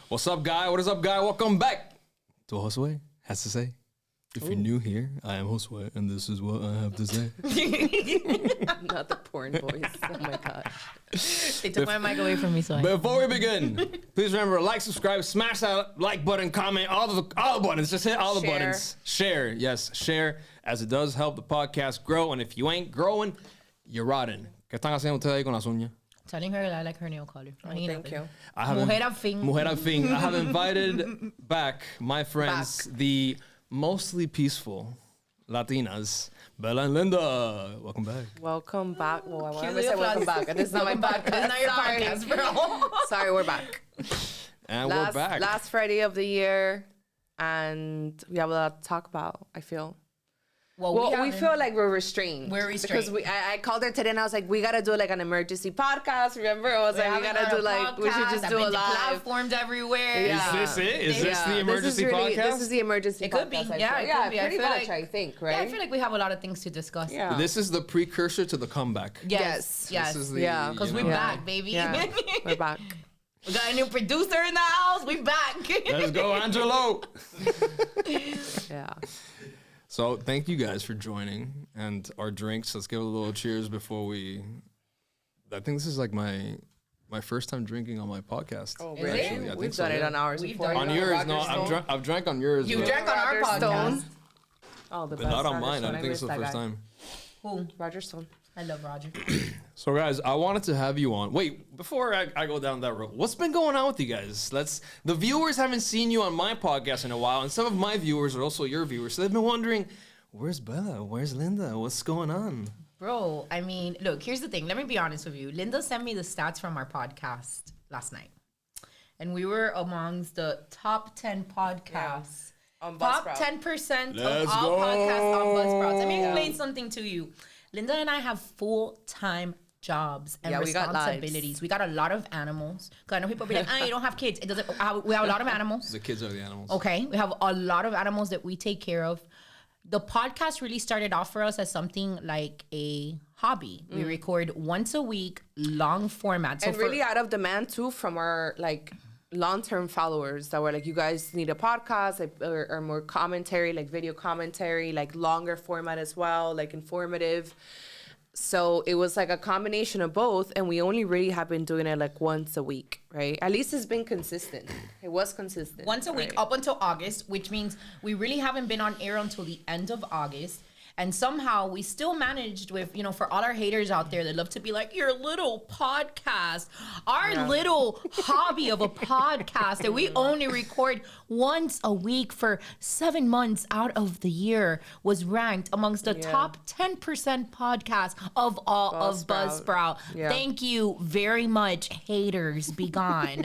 What's up, guy? What is up, guy? Welcome back to Josue Has to Say. If you're new here, I am Josue, and this is what I have to say. Not the porn voice. Oh my god. They took my mic away from me, so Before we begin, please remember, like, subscribe, smash that like button, comment, all the buttons. Just hit all the buttons. Share, yes, share, as it does help the podcast grow. And if you ain't growing, you're rotten. ¿Qué están haciendo ustedes ahí con las uñas? telling her I like her nail color. Thank you. Mujer al fin. Mujer al fin. I have invited back my friends, the mostly peaceful Latinas, Bella and Linda. Welcome back. Welcome back. Well, I want to say welcome back. This is not my podcast. This is not your podcast, bro. Sorry, we're back. And we're back. Last Friday of the year, and we have a lot to talk about, I feel. Well, we feel like we're restrained. We're restrained. Because I called her today and I was like, we got to do like an emergency podcast. Remember? I was like, we got to do like, we should just do a live. Platforms everywhere. Yeah. Is this it? Is this the emergency podcast? This is the emergency podcast. It could be. Yeah, pretty much, I think, right? Yeah, I feel like we have a lot of things to discuss. Yeah. This is the precursor to the comeback. Yes. This is the, because we're back, baby. Yeah. We're back. We got a new producer in the house. We back. Let's go, Angelo. Yeah. So thank you guys for joining, and our drinks. Let's give a little cheers before we. I think this is like my first time drinking on my podcast. Oh, really? Actually. We've done it on ours before. On yours, no. I've drank on yours. You drank on our podcast. Oh, the but best. not on Roger mine. Stone. I think it's the first time. Who? Roger Stone. I love Roger. So guys, I wanted to have you on. Wait, before I go down that road, what's been going on with you guys? The viewers haven't seen you on my podcast in a while, and some of my viewers are also your viewers, so they've been wondering, where's Bella? Where's Linda? What's going on? Bro, I mean, look, here's the thing. Let me be honest with you. Linda sent me the stats from our podcast last night, and we were amongst the top 10 podcasts. Yeah. On top Buzzsprout. 10% Let's of all go. podcasts on Buzzsprout. Let me explain something to you. Linda and I have full-time jobs and responsibilities. We got a lot of animals. Because I know people be like, you don't have kids. It doesn't. We have a lot of animals. The kids are the animals. Okay. We have a lot of animals that we take care of. The podcast really started off for us as something like a hobby. We record once a week, long format. So and really out of demand too from our like long-term followers that were like, you guys need a podcast like, or more commentary, like video commentary, like longer format as well, like informative. So it was like a combination of both, and we only really have been doing it like once a week, right? At least it's been consistent. It was consistent. Once a week up until August, which means we really haven't been on air until the end of August. And somehow we still managed with, for all our haters out there that love to be like, your little podcast, our little hobby of a podcast that we only record once a week for 7 months out of the year was ranked amongst the top 10% podcasts of all of Buzzsprout. Yeah. Thank you very much, haters. Be gone.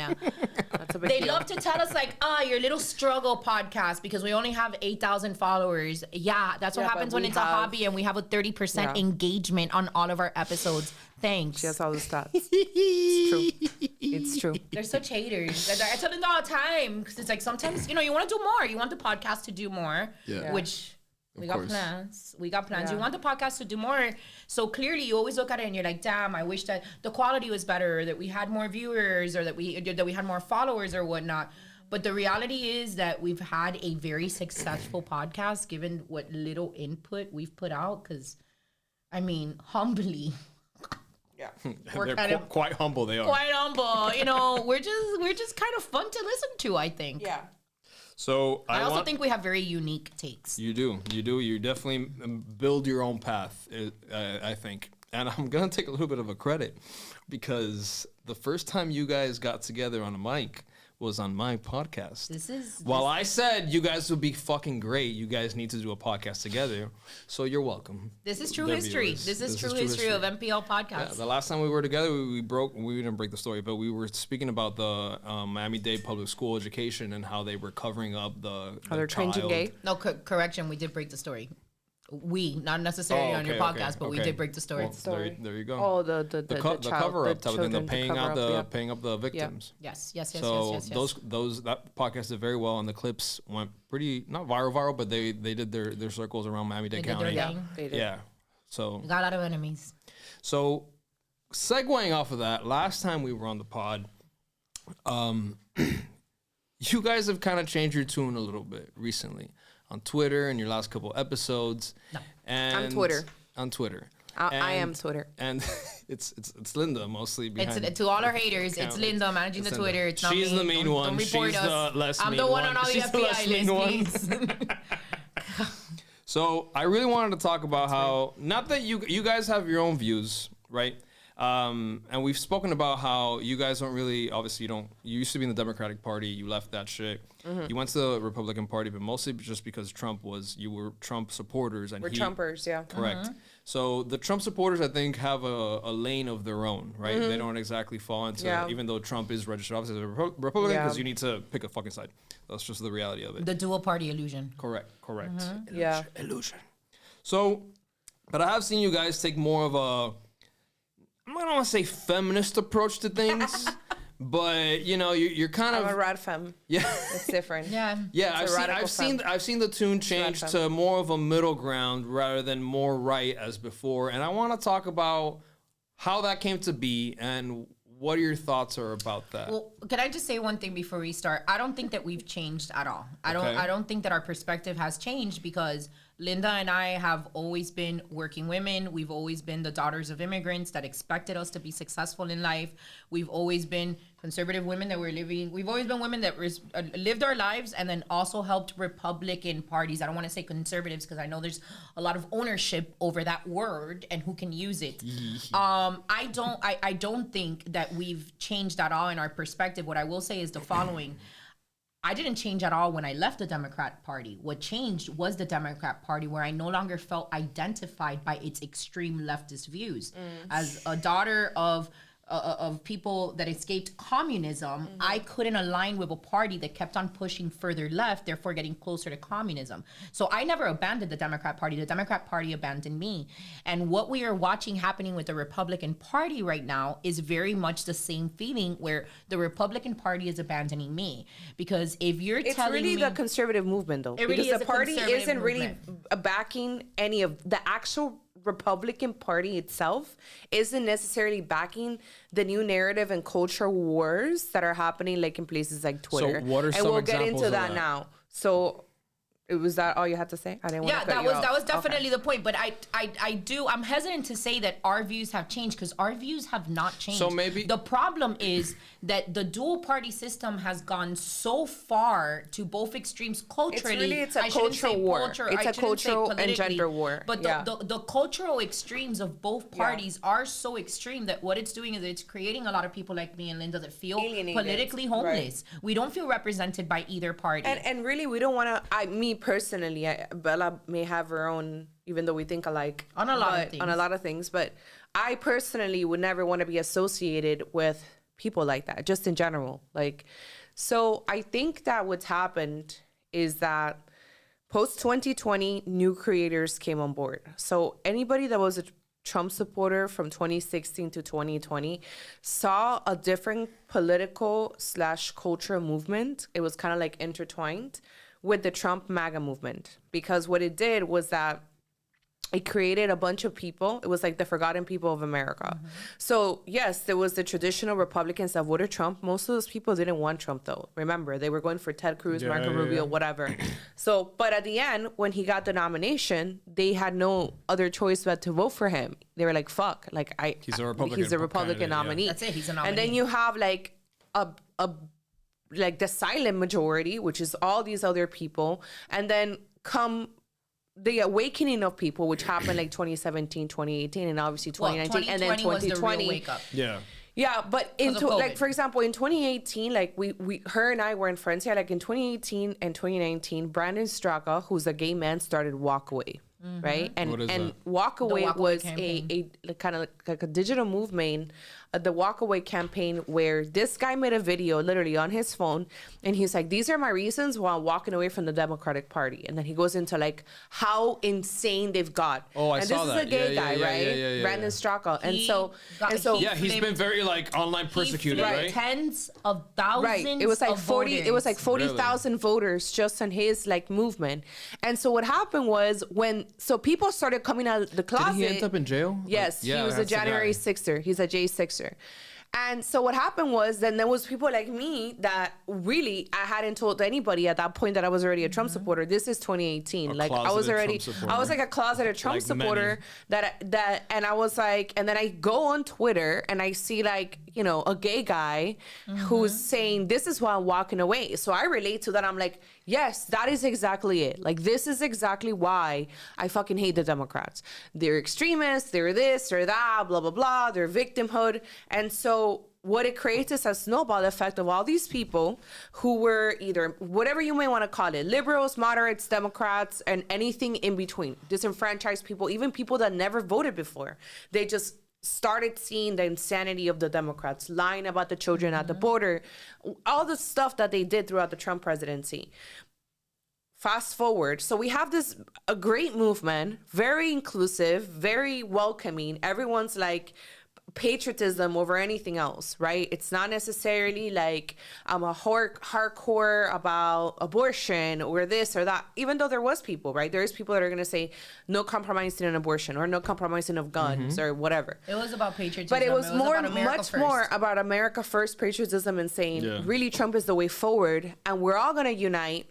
That's a big They deal. love to tell us like, your little struggle podcast because we only have 8,000 followers. Yeah, that's what happens when it's a hobby and we have a 30% engagement on all of our episodes. Thanks. She has all the stats. It's true. It's true. They're such haters. I tell them all the time because it's like sometimes, you want to do more. You want the podcast to do more, which we got plans. We got plans. You want the podcast to do more. So clearly you always look at it and you're like, damn, I wish that the quality was better, or that we had more viewers, or that we had more followers or whatnot. But the reality is that we've had a very successful podcast given what little input we've put out. Because, humbly. Yeah. They're quite humble, they are. Quite humble. We're just kind of fun to listen to, I think. Yeah. So I also think we have very unique takes. You do. You definitely build your own path, I think. And I'm going to take a little bit of a credit because the first time you guys got together on a mic was on my podcast. I said you guys would be fucking great, you guys need to do a podcast together. So you're welcome. This is true history. This is true history of MPL podcast. Yeah, the last time we were together, we didn't break the story, but we were speaking about the Miami-Dade public school education and how they were covering up the they're changing gay. No, correction, we did break the story. We, not necessarily on your podcast, but we did break the story. Well, there you go. Oh, the cover up type of thing, paying up the victims. Yeah. Yes. So that podcast did very well, and the clips went pretty not viral, but they did their circles around Miami-Dade County. They did. Yeah. So we got a lot of enemies. So segueing off of that, last time we were on the pod, you guys have kind of changed your tune a little bit recently on Twitter in your last couple episodes. No. And I'm Twitter. On Twitter. I am Twitter. And it's Linda mostly behind. It's to all our haters. It's Linda managing the Twitter. It's not me. She's the mean one. Don't report She's us. the less I'm mean the one one. on all the She's the less mean FBI list, one. please. So I really wanted to talk about how, not that you guys have your own views, right? And we've spoken about how you guys don't really, obviously you used to be in the Democratic Party, you left that shit. You went to the Republican Party, but mostly just because you were Trump supporters. And We're Trumpers, yeah. Correct. So the Trump supporters, I think, have a lane of their own, right? They don't exactly fall into, even though Trump is registered obviously as a Republican, because you need to pick a fucking side. That's just the reality of it. The dual party illusion. Correct. Yeah. Illusion. So, but I have seen you guys take more of a, I'm not gonna say feminist approach to things, but you're kind I'm of a rad femme. yeah. It's different. Yeah. Yeah, It's a radical I've seen the tune change to more of a middle ground rather than more right as before, and I want to talk about how that came to be and what your thoughts are about that. Well, can I just say one thing before we start? I don't think that we've changed at all. I don't think that our perspective has changed, because Linda and I have always been working women. We've always been the daughters of immigrants that expected us to be successful in life. We've always been conservative women that were living. We've always been women that lived our lives and then also helped Republican parties. I don't want to say conservatives, because I know there's a lot of ownership over that word and who can use it. I don't think that we've changed at all in our perspective. What I will say is the following. I didn't change at all when I left the Democrat Party. What changed was the Democrat Party, where I no longer felt identified by its extreme leftist views. As a daughter of people that escaped communism, I couldn't align with a party that kept on pushing further left, therefore getting closer to communism. So I never abandoned the Democrat Party. The Democrat Party abandoned me. And what we are watching happening with the Republican Party right now is very much the same feeling, where the Republican Party is abandoning me. Because if you're telling me... It's really the conservative movement, though. Really because is the a party conservative isn't movement. really backing any of the actual Republican Party itself isn't necessarily backing the new narrative and cultural wars that are happening, like in places like Twitter. So what are some and we'll examples get into of that now. So was that all you had to say? I didn't want to cut you off. That was definitely the point. But I'm hesitant to say that our views have changed, because our views have not changed. So maybe the problem is that the dual party system has gone so far to both extremes culturally. It's a cultural war. It's a cultural and gender war. But the cultural extremes of both parties are so extreme that what it's doing is it's creating a lot of people like me and Linda that feel politically homeless. Right. We don't feel represented by either party. And really, we don't want to. Me personally, Bella may have her own, even though we think alike on a lot of things. But I personally would never want to be associated with people like that, just in general. So I think that what's happened is that post 2020, new creators came on board. So anybody that was a Trump supporter from 2016 to 2020 saw a different political / cultural movement. It was kind of like intertwined with the Trump MAGA movement, because what it did was that it created a bunch of people. It was like the forgotten people of America. So yes, there was the traditional Republicans that voted Trump. Most of those people didn't want Trump, though. Remember, they were going for Ted Cruz, Marco Rubio, whatever. So, but at the end, when he got the nomination, they had no other choice but to vote for him. They were like, "Fuck!" He's a Republican nominee. That's it. He's a nominee. And then you have the silent majority, which is all these other people, and then come the awakening of people, which happened 2017, 2018, and obviously 2019, and then 2020. Was the real wake up. Yeah, but for example, in 2018, her and I weren't friends yet. In 2018 and 2019, Brandon Straka, who's a gay man, started Walk Away. Right, and Walk Away was a kind of like a digital movement, the Walk Away campaign, where this guy made a video literally on his phone, and he's like, "These are my reasons why I'm walking away from the Democratic Party," and then he goes into how insane they've got. Oh, I saw that. And this is a gay guy, right? Brandon Straka, and so he's been very online persecuted, right? Tens of thousands. Right, it was 40. Voters. It was 40,000 voters just on his movement, and so what happened was so people started coming out of the closet. Did he end up in jail? Yes, he was a January 6er. He's a J6er. And so what happened was then there was people like me that really I hadn't told anybody at that point that I was already a Trump supporter. This is 2018. Like I was already, I was like a closeted Trump Like supporter and I was like, and then I go on Twitter and I see like, you know, a gay guy who's saying, this is why I'm walking away. So I relate to that. I'm like, yes, that is exactly it. Like, this is exactly why I fucking hate the Democrats. They're extremists, they're this, they're that, blah, blah, blah, they're victimhood. And so what it creates is a snowball effect of all these people who were either, whatever you may want to call it, liberals, moderates, Democrats, and anything in between, disenfranchised people, even people that never voted before. They just started seeing the insanity of the Democrats, lying about the children at the border, all the stuff that they did throughout the Trump presidency. Fast forward. So we have a great movement, very inclusive, very welcoming. Everyone's like patriotism over anything else, right? It's not necessarily like I'm a hardcore about abortion or this or that, even though there was people, right? There is people that are going to say no compromising on abortion or no compromising of guns or whatever. It was about patriotism. But it was more about America first patriotism and saying really Trump is the way forward and we're all going to unite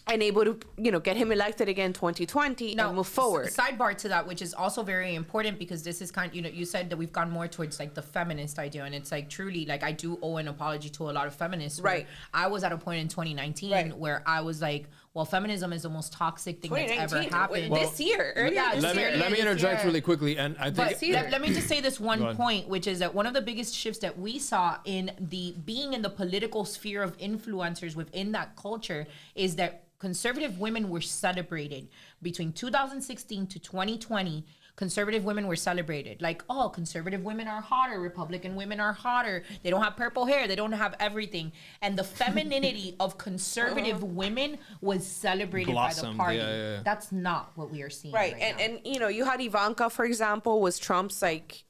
and able to, you know, get him elected again 2020 and move forward. Sidebar to that, which is also very important because this is kind of, you know, you said that we've gone more towards like the feminist idea. And it's like truly, like I do owe an apology to a lot of feminists. Right. I was at a point in 2019 where I was like, well, feminism is the most toxic thing that's ever happened. Well, this year. Let me interject really quickly. And I think let me just say this one point, which is that one of the biggest shifts that we saw in being in the political sphere of influencers within that culture is that conservative women were celebrated. Between 2016 to 2020, conservative women were celebrated. Like, oh, conservative women are hotter, Republican women are hotter. They don't have purple hair, they don't have everything. And the femininity of conservative women was celebrated by the party. That's not what we are seeing right now. And you know, you had Ivanka, for example, was Trump's like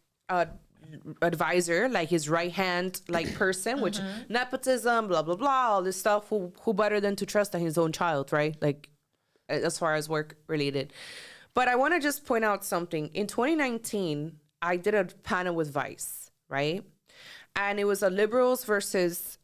advisor, like his right hand like person, which nepotism, blah blah blah, all this stuff. Who better than to trust in his own child, right? Like as far as work related. But I want to just point out something. In 2019, I did a panel with Vice, right? And it was a liberals versus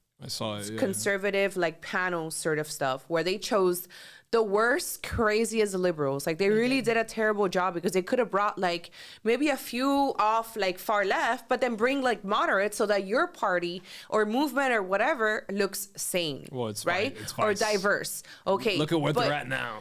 conservative like panel sort of stuff where they chose the worst, craziest liberals. Like they really did a terrible job because they could have brought like maybe a few off like far left, but then bring like moderates so that your party or movement or whatever looks sane, right? Or diverse. Okay. Look at where they're at now.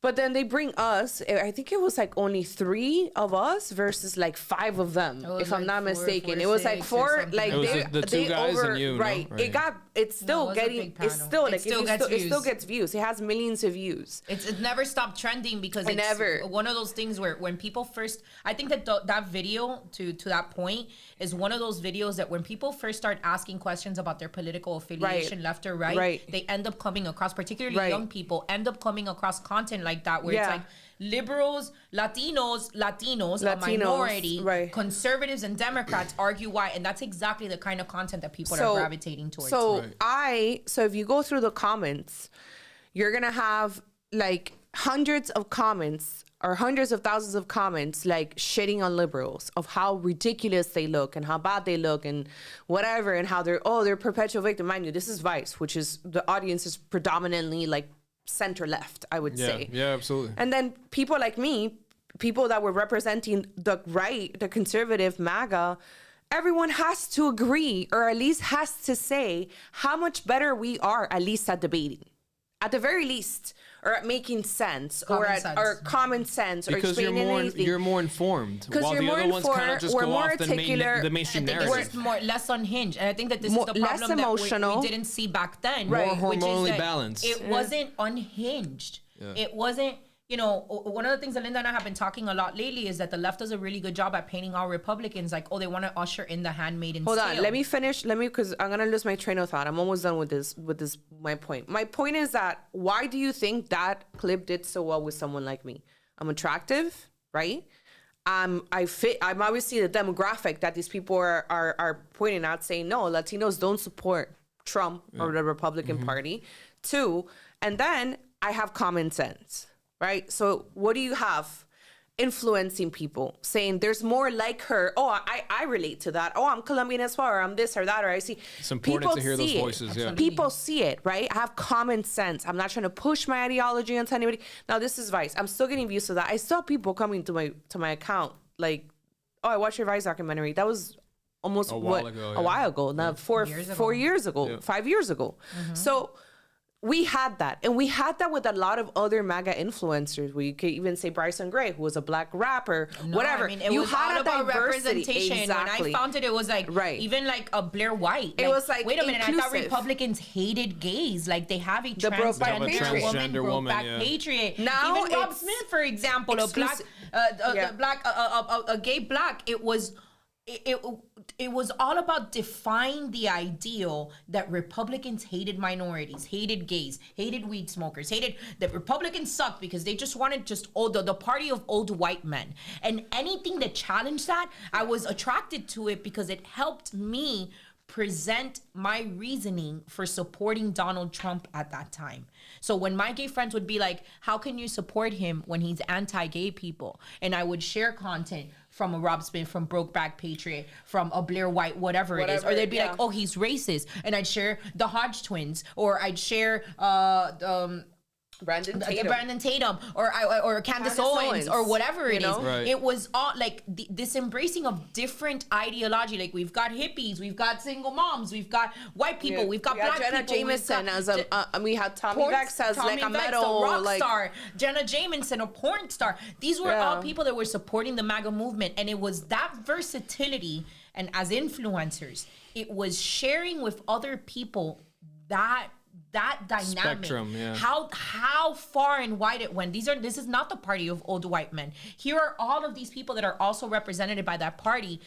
But then they bring us, I think it was like only 3 of us versus like 5 of them, if I'm not mistaken. It was like 4, like it was the 2 guys and you, right? No? Right. It's still it still gets views. It has millions of views. It never stopped trending because it's one of those things where when people first, I think that that video to that point is one of those videos that when people first start asking questions about their political affiliation, left or right, they end up coming across, particularly young people, end up coming across content like that where it's like liberals, Latinos, a minority, conservatives and Democrats argue why, and that's exactly the kind of content that people are gravitating towards. So if you go through the comments, you're gonna have like hundreds of comments or hundreds of thousands of comments like shitting on liberals of how ridiculous they look and how bad they look and whatever, and how they're perpetual victim. Mind you, this is Vice, which is the audience is predominantly like center left, I would say. Yeah, absolutely. And then people like me, people that were representing the right, the conservative MAGA, everyone has to agree or at least has to say how much better we are, at least at debating. At the very least, or at making sense, or common sense, because or explaining anything. You're more informed. Because you're more informed, kind of just we're go more off articulate. The mainstream narrative. It's just less unhinged, and I think that this is the problem that we didn't see back then. More hormonally balanced. It wasn't unhinged. It wasn't. You know, one of the things that Linda and I have been talking a lot lately is that the left does a really good job at painting all Republicans like, oh, they want to usher in the handmaid's tale. Hold on, let me finish. Because I'm gonna lose my train of thought. I'm almost done with this. My point. My point is that why do you think that clip did so well with someone like me? I'm attractive, right? I'm obviously the demographic that these people are pointing out, saying no, Latinos don't support Trump or the Republican Party. 2, and then I have common sense. Right. So what do you have? influencing people, saying there's more like her. Oh, I relate to that. Oh, I'm Colombian as well, or I'm this or that, or I see. It's important people to hear those see it. voices. Yeah. People see it, right? I have common sense. I'm not trying to push my ideology onto anybody. Now, this is Vice. I'm still getting views to that. I saw people coming to my account like, oh, I watched your Vice documentary. That was almost a while ago. A while ago. Now, 4 years ago, Yeah. 5 years ago. So we had that, and we had that with a lot of other MAGA influencers. We could even say Bryson Gray, who was a black rapper, whatever. I mean, it you was had all a about diversity. representation. Exactly. When I found it, it was like, Right. even like a Blair White. It was like wait a minute, I thought inclusive. Republicans hated gays. Like they have a Brokeback transgender woman, woman, brokeback yeah. patriot. Now even Rob it's Smith, for example, exclusive. a gay black. It was all about defying the ideal that Republicans hated minorities, hated gays, hated weed smokers, hated that Republicans sucked because they just wanted the party of old white men. And anything that challenged that, I was attracted to it because it helped me present my reasoning for supporting Donald Trump at that time. So when my gay friends would be like, how can you support him when he's anti-gay people? And I would share content from a Rob Smith, from Brokeback Patriot, from a Blair White, whatever it is. Or they'd be like, oh, he's racist. And I'd share the Hodge twins, or I'd share Brandon Tatum. Brandon Tatum, or Candace Owens, or whatever it is. Right. It was all like this embracing of different ideology. Like we've got hippies, we've got single moms, we've got white people, we've got black Jenna people. Jameson as we had Tommy Vex as like a metal rock like star, Jenna Jameson, a porn star. These were all people that were supporting the MAGA movement, and it was that versatility. And as influencers, it was sharing with other people that dynamic, Spectrum, yeah. how far and wide it went. This is not the party of old white men. Here are all of these people that are also represented by that party.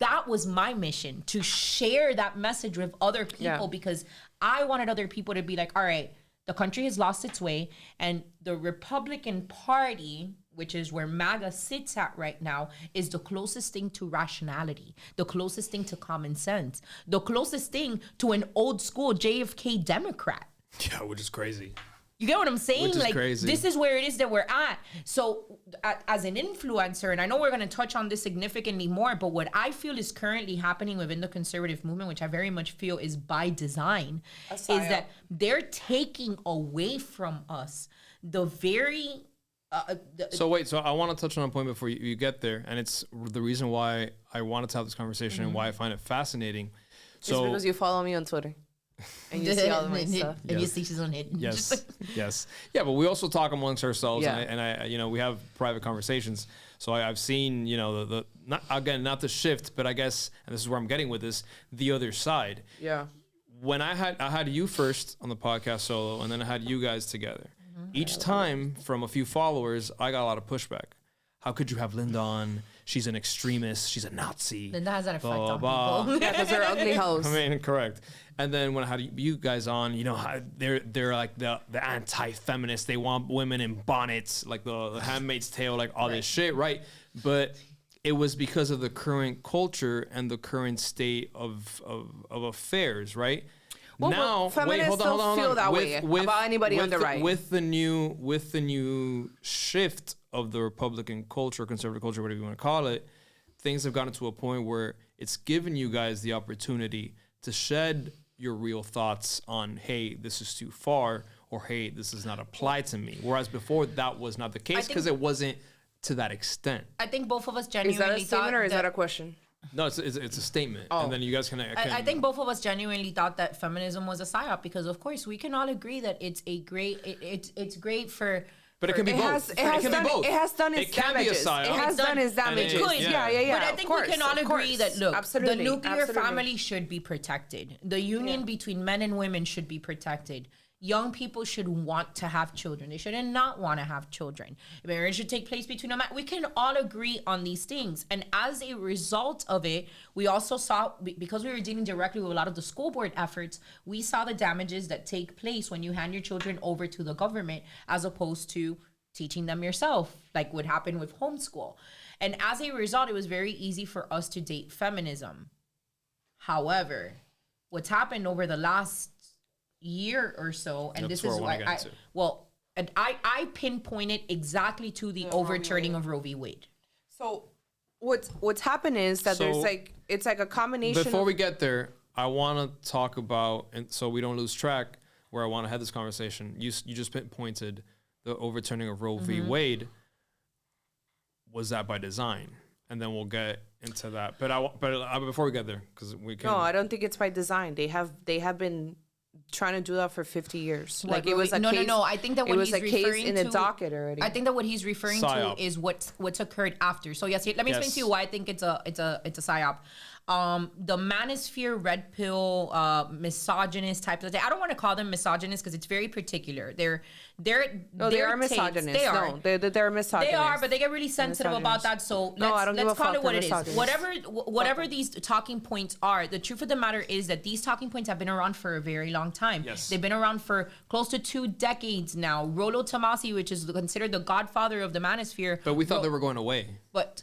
That was my mission, to share that message with other people, because I wanted other people to be like, all right, the country has lost its way, and the Republican Party, which is where MAGA sits at right now, is the closest thing to rationality, the closest thing to common sense, the closest thing to an old school JFK Democrat. Yeah, which is crazy. You get what I'm saying? Which is like, crazy. This is where it is that we're at. So as an influencer, and I know we're going to touch on this significantly more, but what I feel is currently happening within the conservative movement, which I very much feel is by design, is that they're taking away from us the very... So I want to touch on a point before you get there, and it's the reason why I wanted to have this conversation and why I find it fascinating. So it's because you follow me on Twitter and you see all of my stuff. And you see she's on it. Yes, yes, yeah. But we also talk amongst ourselves, Yeah. and I, you know, we have private conversations. So I've seen, you know, the not the shift, but I guess, and this is where I'm getting with this, the other side. Yeah. When I had you first on the podcast solo, and then I had you guys together. Each time from a few followers, I got a lot of pushback. How could you have Linda on? She's an extremist. She's a Nazi. Linda has that effect Blah, on blah, people. Yeah, because they're ugly hoes. I mean, correct. And then when I had you guys on, you know, they're like the anti-feminists. They want women in bonnets, like the Handmaid's Tale, like all this shit, right? But it was because of the current culture and the current state of affairs, right? Well, now, feminists hold on. feel that way about anybody on the right. With the new shift of the Republican culture, conservative culture, whatever you want to call it, things have gotten to a point where it's given you guys the opportunity to shed your real thoughts on, hey, this is too far, or hey, this does not apply to me. Whereas before, that was not the case because it wasn't to that extent. I think both of us Is genuinely that a statement or is that a question? No, it's a statement, and then you guys can. I think both of us genuinely thought that feminism was a psyop, because of course we can all agree that it's a great it's great for. But it can be both. It has done its damages. It has done its damage. Yeah. But I think we can all agree that, look, absolutely, the nuclear family should be protected. The union between men and women should be protected. Young people should want to have children. They shouldn't not want to have children. Marriage should take place between a man. We can all agree on these things. And as a result of it, we also saw, because we were dealing directly with a lot of the school board efforts, we saw the damages that take place when you hand your children over to the government as opposed to teaching them yourself, like would happen with homeschool. And as a result, it was very easy for us to date feminism. However, what's happened over the last year or so, and That's this is where I why wanna get to. And I pinpointed exactly to the overturning of Roe v. Wade. So what's happened is that there's like, it's like a combination. Before we get there, I want to talk about, and so we don't lose track where I want to have this conversation. You just pinpointed the overturning of Roe v. Wade. Was that by design? And then we'll get into that. But before we get there, because we can. No, I don't think it's by design. They have been trying to do that for 50 years. Like it was a case. No. I think that what he's referring to, in the docket already. I think that what he's referring to is what's occurred after. So yes, let me explain to you why I think it's a psyop. The manosphere, red pill, misogynist types of thing. I don't want to call them misogynist because it's very particular. They are misogynist. They are. No, they're misogynist. They are, but they get really sensitive about that. So let's call it what it is. Whatever these talking points are, the truth of the matter is that these talking points have been around for a very long time. Yes. They've been around for close to 2 decades now. Rollo Tomasi, which is considered the godfather of the manosphere. But we thought they were going away. But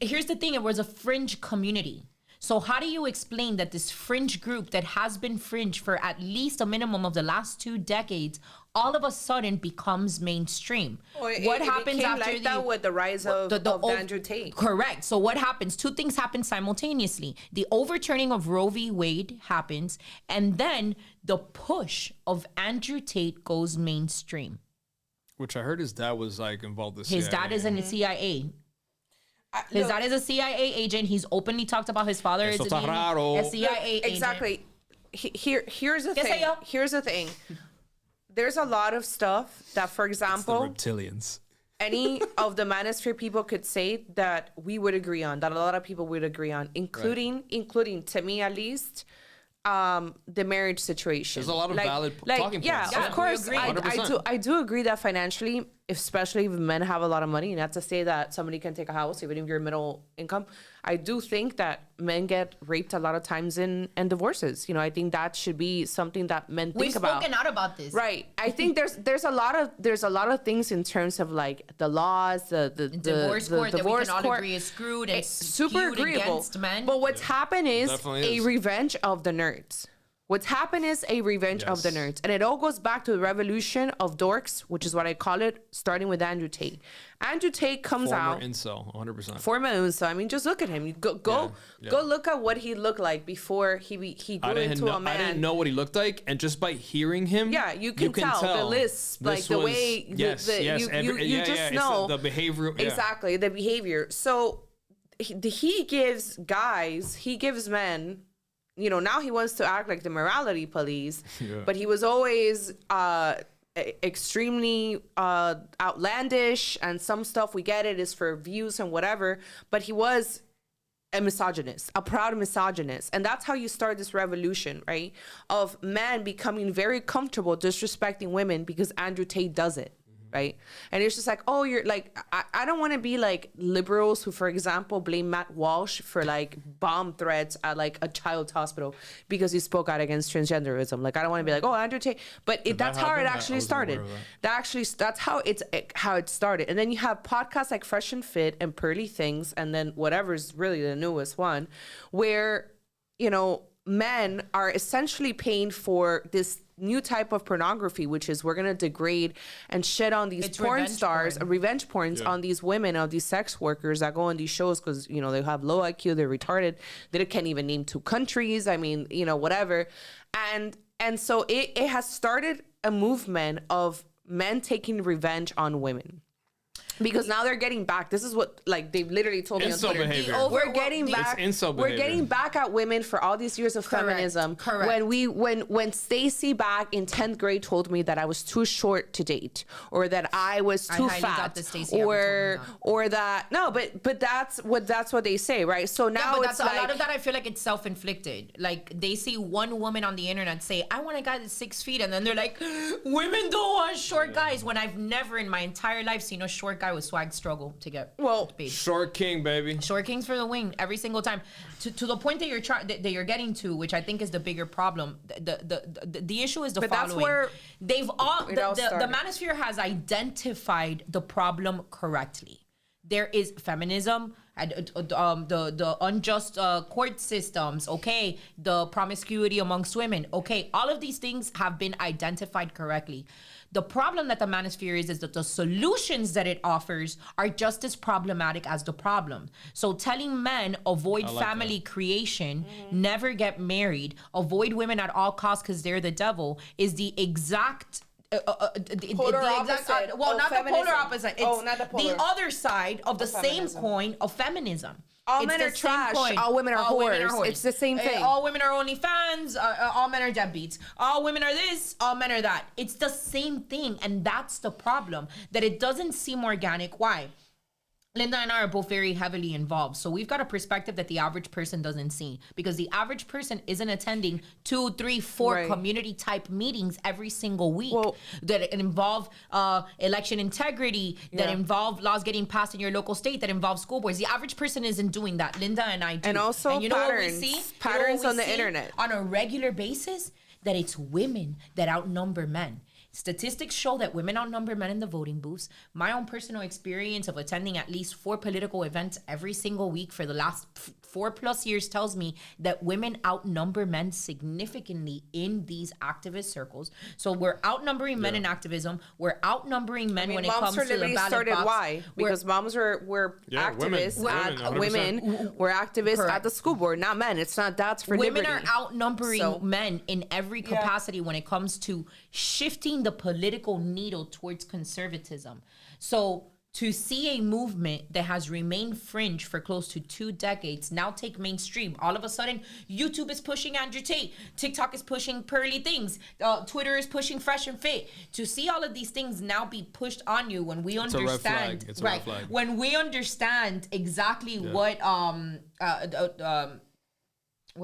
here's the thing. It was a fringe community. So how do you explain that this fringe group that has been fringe for at least a minimum of the last 2 decades all of a sudden becomes mainstream? What happens after that with the rise of Andrew Tate? Correct. So what happens? 2 things happen simultaneously. The overturning of Roe v. Wade happens, and then the push of Andrew Tate goes mainstream. Which I heard his dad was like involved with His CIA. dad is in the CIA. His dad is a CIA agent. He's openly talked about his father is a CIA agent. Exactly. Here's the thing. Here's the thing. There's a lot of stuff that, for example, it's the reptilians. Any of the manosphere people could say that we would agree on, that a lot of people would agree on, including to me at least, the marriage situation. There's a lot of valid talking points. Yeah, of course. I do agree that financially, especially if men have a lot of money, not to say that somebody can take a house even if you're middle income. I do think that men get raped a lot of times in divorces. You know, I think that should be something that men think about. We've spoken out about this, right? I think there's a lot of things in terms of like the laws, the divorce court that we can all court. agree is screwed and super agreeable against men. But what's happened is a revenge of the nerds. What's happened is a revenge of the nerds. And it all goes back to the revolution of dorks, which is what I call it, starting with Andrew Tate. Andrew Tate comes out. Former incel, 100%. Former incel. I mean, just look at him. You go look at what he looked like before he grew into a man. I didn't know what he looked like, and just by hearing him, you can tell the lisp, like the way, you just know the behavior. Yeah. Exactly, the behavior. So he gives men. You know, now he wants to act like the morality police, but he was always extremely outlandish, and some stuff, we get it, is for views and whatever, but he was a misogynist, a proud misogynist. And that's how you start this revolution, right? Of men becoming very comfortable disrespecting women because Andrew Tate does it. Right. And it's just like, oh, you're like, I don't want to be like liberals who, for example, blame Matt Walsh for like bomb threats at like a child's hospital because he spoke out against transgenderism. Like, I don't want to be like, oh, Andrew Tate. But that's how it actually started. That's how it started. And then you have podcasts like Fresh and Fit and Pearly Things, and then whatever's really the newest one, where, you know, men are essentially paying for this new type of pornography, which is we're going to degrade and shit on these porn stars, revenge porns on these women, on these sex workers that go on these shows because, you know, they have low IQ, they're retarded, they can't even name 2 countries. I mean, you know, whatever. And so it has started a movement of men taking revenge on women. Because now they're getting back. This is what, like, they've literally told me on Twitter. Behavior. We're getting back. We're getting back at women for all these years of feminism. Correct. When Stacy back in 10th grade told me that I was too short to date, or that I was too fat, or that but that's what they say, right? So now it's like, a lot of that. I feel like it's self-inflicted. Like, they see one woman on the internet say, "I want a guy that's 6 feet," and then they're like, "Women don't want short guys." When I've never in my entire life seen a short guy with swag struggle to get paid. Short king, baby. Short kings for the wing every single time. To the point that you're getting to, which I think is the bigger problem. The issue is the following. That's where the manosphere has identified the problem correctly. There is feminism the unjust court systems, okay, the promiscuity amongst women, okay, all of these things have been identified correctly. The problem that the manosphere is that the solutions that it offers are just as problematic as the problem. So telling men avoid family creation, never get married, avoid women at all costs because they're the devil is the exact polar opposite. Well, not feminism. the polar opposite. It's not the polar. the other side of the same feminism. coin of feminism. All It's men the are same trash. coin. All women are whores. It's the same thing. All women are OnlyFans. All men are deadbeats. All women are this. All men are that. It's the same thing, and that's the problem. That it doesn't seem organic. Why? Linda and I are both very heavily involved. So we've got a perspective that the average person doesn't see, because the average person isn't attending 2, 3, 4 Right. community type meetings every single week Well- that involve election integrity, that Yeah. involve laws getting passed in your local state, that involve school boards. The average person isn't doing that. Linda and I do. And also you know what we patterns. see? Patterns on the see internet. on a regular basis? That it's women that outnumber men. Statistics show that women outnumber men in the voting booths. My own personal experience of attending at least 4 political events every single week for the last 4+ years tells me that women outnumber men significantly in these activist circles. So we're outnumbering men in activism. We're outnumbering men when it moms comes for to the Liberty ballot started box. why? Because moms were Yeah, women. activists. Women, 100%. Women were activists Correct. at the school board, not men. It's not dads for Women liberty. are outnumbering So- men in every capacity when it comes to shifting the political needle towards conservatism. So to see a movement that has remained fringe for close to 2 decades now take mainstream, all of a sudden YouTube is pushing Andrew Tate, TikTok is pushing Pearly Things, Twitter is pushing Fresh and Fit. To see all of these things now be pushed on you when we a red flag. understand, It's a red right? flag. When we understand exactly what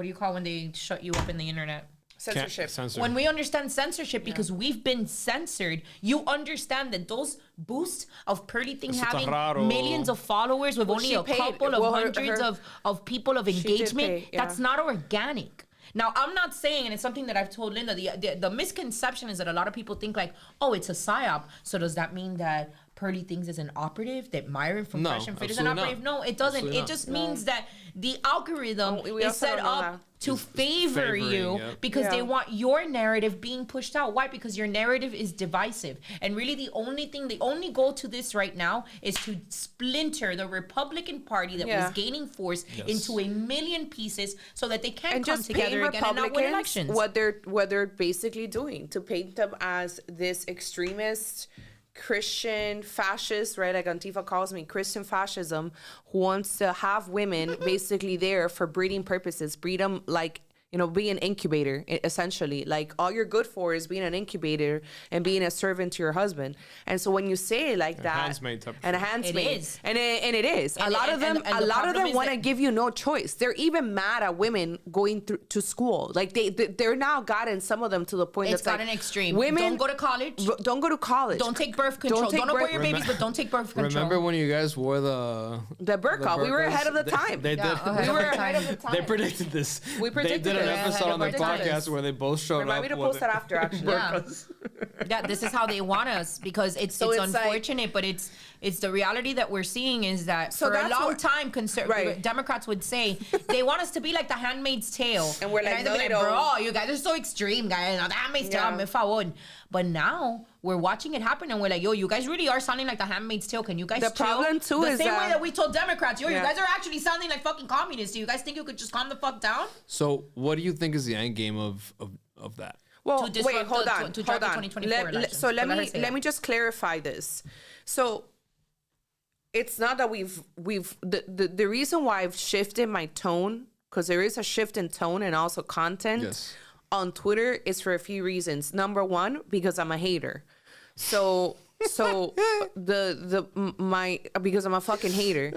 do you call when they shut you up in the internet? Censorship. When we understand censorship, because we've been censored, you understand that those boosts of Pearly Thing Eso está having raro. millions of followers with only she a paid- couple of well, her- hundreds her- of people of did engagement, pay, yeah. that's not organic. Now, I'm not saying, and it's something that I've told Linda, the misconception is that a lot of people think like, oh, it's a psyop. So does that mean that Pearly Things is an operative, that Myron from No, Fresh and Fit is an absolutely operative? not. No, it doesn't. Absolutely it not. just means that the algorithm We is also set don't know up that. to It's favor favoring, you yeah. because they Yeah. want your narrative being pushed out. Why? Because your narrative is divisive. And really the only goal to this right now is to splinter the Republican Party that Yeah. was gaining force Yes. into a million pieces so that they can't And come just together paint again and not win Republicans elections. what they're basically doing, to paint them as this extremist Christian fascist, right? Like Antifa calls me Christian fascism, who wants to have women basically there for breeding purposes, breed them like, you know, be an incubator, essentially. Like, all you're good for is being an incubator and being a servant to your husband. And so when you say it like that, handsmaid type and a shit. handsmaid, It is. and it is. And a lot it- of them, and a the lot of problem them is want to that- give you no choice. They're even mad at women going to school. Like they're now gotten, some of them, to the point It's that's gotten like, extreme. Women Don't go to college. Don't go to college. Don't take birth control. Don't abort your babies, but don't take birth control. Remember when you guys wore the burqa? We were burqas? ahead of the time. They Yeah, did. ahead We of were the ahead of time. the time. They predicted this. We predicted They did an it. Ahead episode of on their our podcast times. where they both showed Remind up. me to with post that after, actually. Yeah. Yeah, this is how they want us, because it's So it's like- unfortunate, but it's the reality that we're seeing is that So for a that's long what- time, Right. Democrats would say they want us to be like The Handmaid's Tale, And we're like, I'd no, be they bro, don't. you guys are so extreme, guys. The Handmaid's Tale, Yeah. me favor. But now we're watching it happen, and we're like, yo, you guys really are sounding like The Handmaid's Tale. Can you guys The chill? problem, too, the is same way that- that we told Democrats, yo, you Yeah. guys are actually sounding like fucking communists. Do you guys think you could just calm the fuck down? So, what do you think is the end game of that? Well, To disrupt wait, hold the- on, to drive hold the on. 2024 elections. So let Let her me say let that. me just clarify this. So it's not that we've the reason why I've shifted my tone, because there is a shift in tone and also content Yes. on Twitter, is for a few reasons. Number one, because I'm a hater. So because I'm a fucking hater.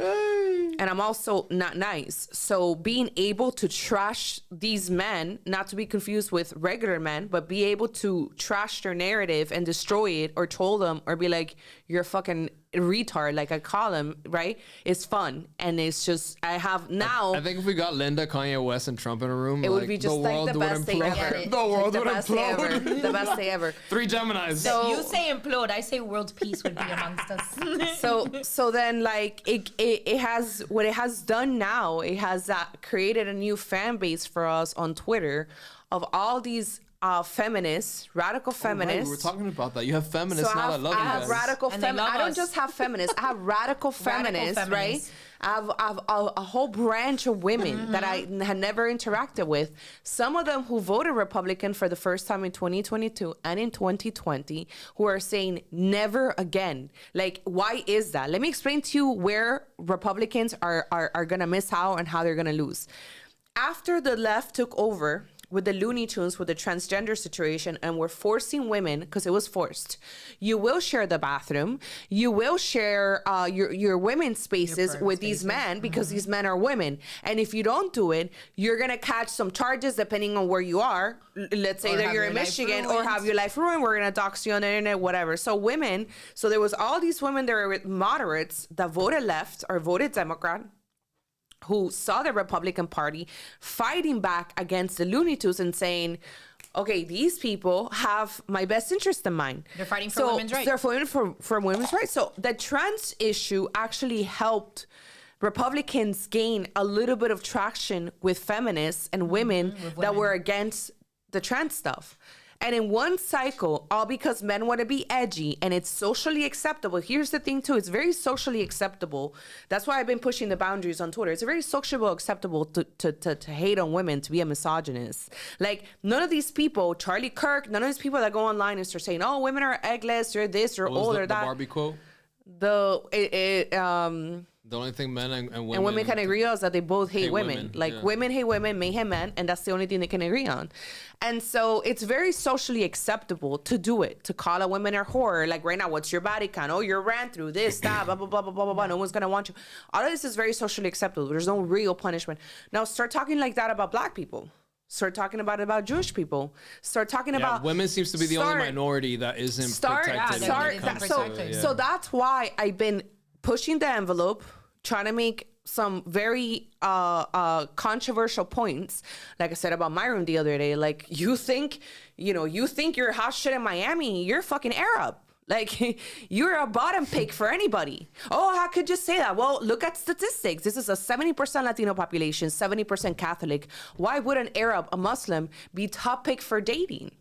And I'm also not nice. So being able to trash these men, not to be confused with regular men, but be able to trash their narrative and destroy it, or troll them, or be like, you're a fucking retard, like I call them, right? It's fun. And it's just, I have now. I think if we got Linda, Kanye West, and Trump in a room, It would be just the like world the would best day implode. ever. The world The would best day ever. implode. The best day ever. 3 Geminis. So- You say implode, I say world peace would be amongst us. So then, like, it has it has done now, it has created a new fan base for us on Twitter of all these feminists, radical feminists. Right, we were talking about that. You have feminists now that love you I have guys. radical And they love I don't us. just have feminists. I have radical feminists, right? feminists. I have a whole branch of women that I had never interacted with. Some of them who voted Republican for the first time in 2022 and in 2020, who are saying never again. Like, why is that? Let me explain to you where Republicans are going to miss out and how they're going to lose. After the left took over with the Looney Tunes, with the transgender situation, and we're forcing women, because it was forced, you will share the bathroom, you will share your women's spaces with these men, because these men are women. And if you don't do it, you're going to catch some charges depending on where you are. Let's say that you're in Michigan, or have your life ruined. We're going to dox you on the internet, whatever. So there was all these women that were moderates that voted left or voted Democrat, who saw the Republican Party fighting back against the Looney Tunes and saying, okay, these people have my best interest in mind. They're fighting for women's rights. They're fighting for women's rights. So the trans issue actually helped Republicans gain a little bit of traction with feminists and women that were against the trans stuff. And in one cycle, all because men want to be edgy and it's socially acceptable. Here's the thing too, it's very socially acceptable. That's why I've been pushing the boundaries on Twitter. It's very socially acceptable to hate on women, to be a misogynist. Like, none of these people, Charlie Kirk, none of these people that go online and start saying, oh, women are eggless, or this, or old, or that. The Barbie quote? The only thing men and women... And women can agree on is that they both hate women. Like, yeah. women hate women, men hate men, and that's the only thing they can agree on. And so it's very socially acceptable to do it, to call a woman a whore. Like, right now, what's your body count? Oh, you ran through this, that, blah, blah, blah, blah, blah, blah, blah. No one's going to want you. All of this is very socially acceptable. There's no real punishment. Now, start talking like that about Black people. Start talking about Jewish people. Start talking about... women seems to be the only minority that isn't protected. So that's why I've been pushing the envelope, trying to make some very controversial points. Like I said about my room the other day, like, you think you're hot shit in Miami, you're fucking Arab. Like, you're a bottom pick for anybody. Oh, how could you say that? Well, look at statistics. This is a 70% Latino population, 70% Catholic. Why would an Arab, a Muslim, be top pick for dating?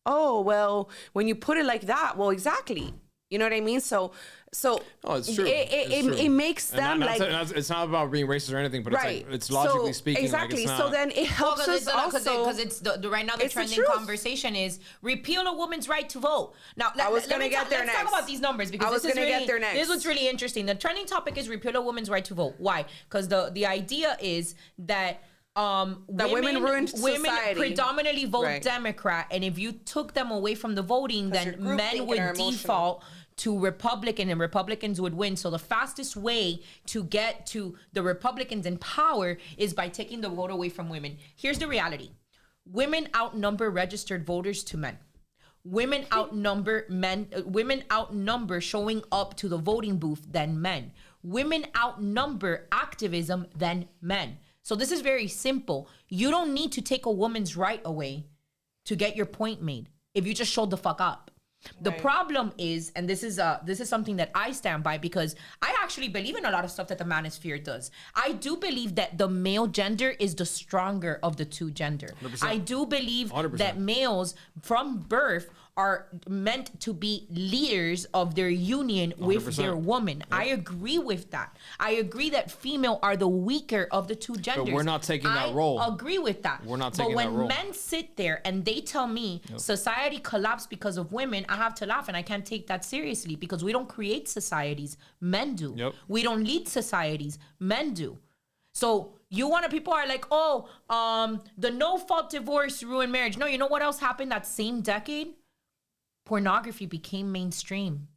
Oh, well, when you put it like that, well, exactly. You know what I mean? So it's true. It makes them it's not about being racist or anything, but right. It's logically speaking. Exactly. Like, it's so then it helps us also, because it's right now the trending conversation is repeal a woman's right to vote. Now let's talk about these numbers, because this is what's really interesting. The trending topic is repeal a woman's right to vote. Why? Because the idea is that women predominantly vote Democrat, and if you took them away from the voting, then men would default to Republican, and Republicans would win. So the fastest way to get to the Republicans in power is by taking the vote away from women. Here's the reality. Women outnumber registered voters to men. Women outnumber showing up to the voting booth than men. Women outnumber activism than men. So this is very simple. You don't need to take a woman's right away to get your point made if you just showed the fuck up. The problem is, and this is something that I stand by, because I actually believe in a lot of stuff that the manosphere does. I do believe that the male gender is the stronger of the two gender. 100%. I do believe 100%. That males from birth are meant to be leaders of their union with 100%. Their woman. Yep. I agree with that. I agree that female are the weaker of the two genders. But we're not taking that role. I agree with that. We're not taking that role. But when men sit there and they tell me society collapsed because of women, I have to laugh, and I can't take that seriously, because we don't create societies. Men do. Yep. We don't lead societies. Men do. So people are like, the no-fault divorce ruined marriage. No, you know what else happened that same decade? Pornography became mainstream.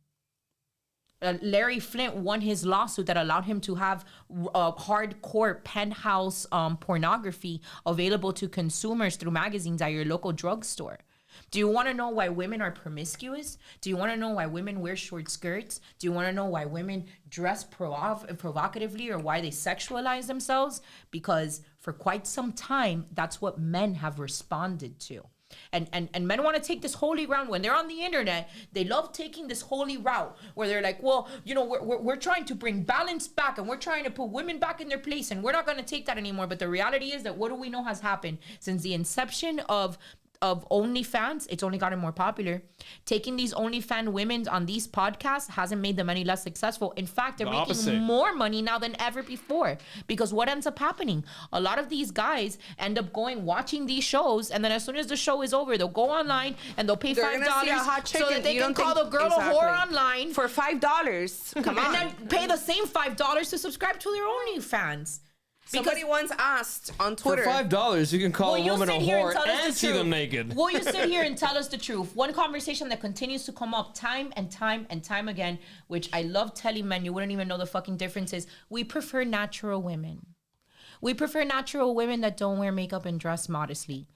Larry Flint won his lawsuit that allowed him to have hardcore penthouse pornography available to consumers through magazines at your local drugstore. Do you want to know why women are promiscuous? Do you want to know why women wear short skirts? Do you want to know why women dress provocatively, or why they sexualize themselves? Because for quite some time, that's what men have responded to. And men want to take this holy route when they're on the internet. They love taking this holy route where they're like, well, you know, we're trying to bring balance back and we're trying to put women back in their place and we're not going to take that anymore. But the reality is that what do we know has happened since the inception of OnlyFans? It's only gotten more popular. Taking these OnlyFans women on these podcasts hasn't made them any less successful. In fact, they're making more money now than ever before. Because what ends up happening? A lot of these guys end up watching these shows, and then as soon as the show is over, they'll go online and they'll pay $5 so that they can call the girl a whore online for $5. Come on, and then pay the same $5 to subscribe to their OnlyFans. Somebody once asked on Twitter. For $5, you can call a woman a whore and see them naked. Will you sit here and tell us the truth? One conversation that continues to come up time and time and time again, which I love telling men, you wouldn't even know the fucking difference, is we prefer natural women. We prefer natural women that don't wear makeup and dress modestly.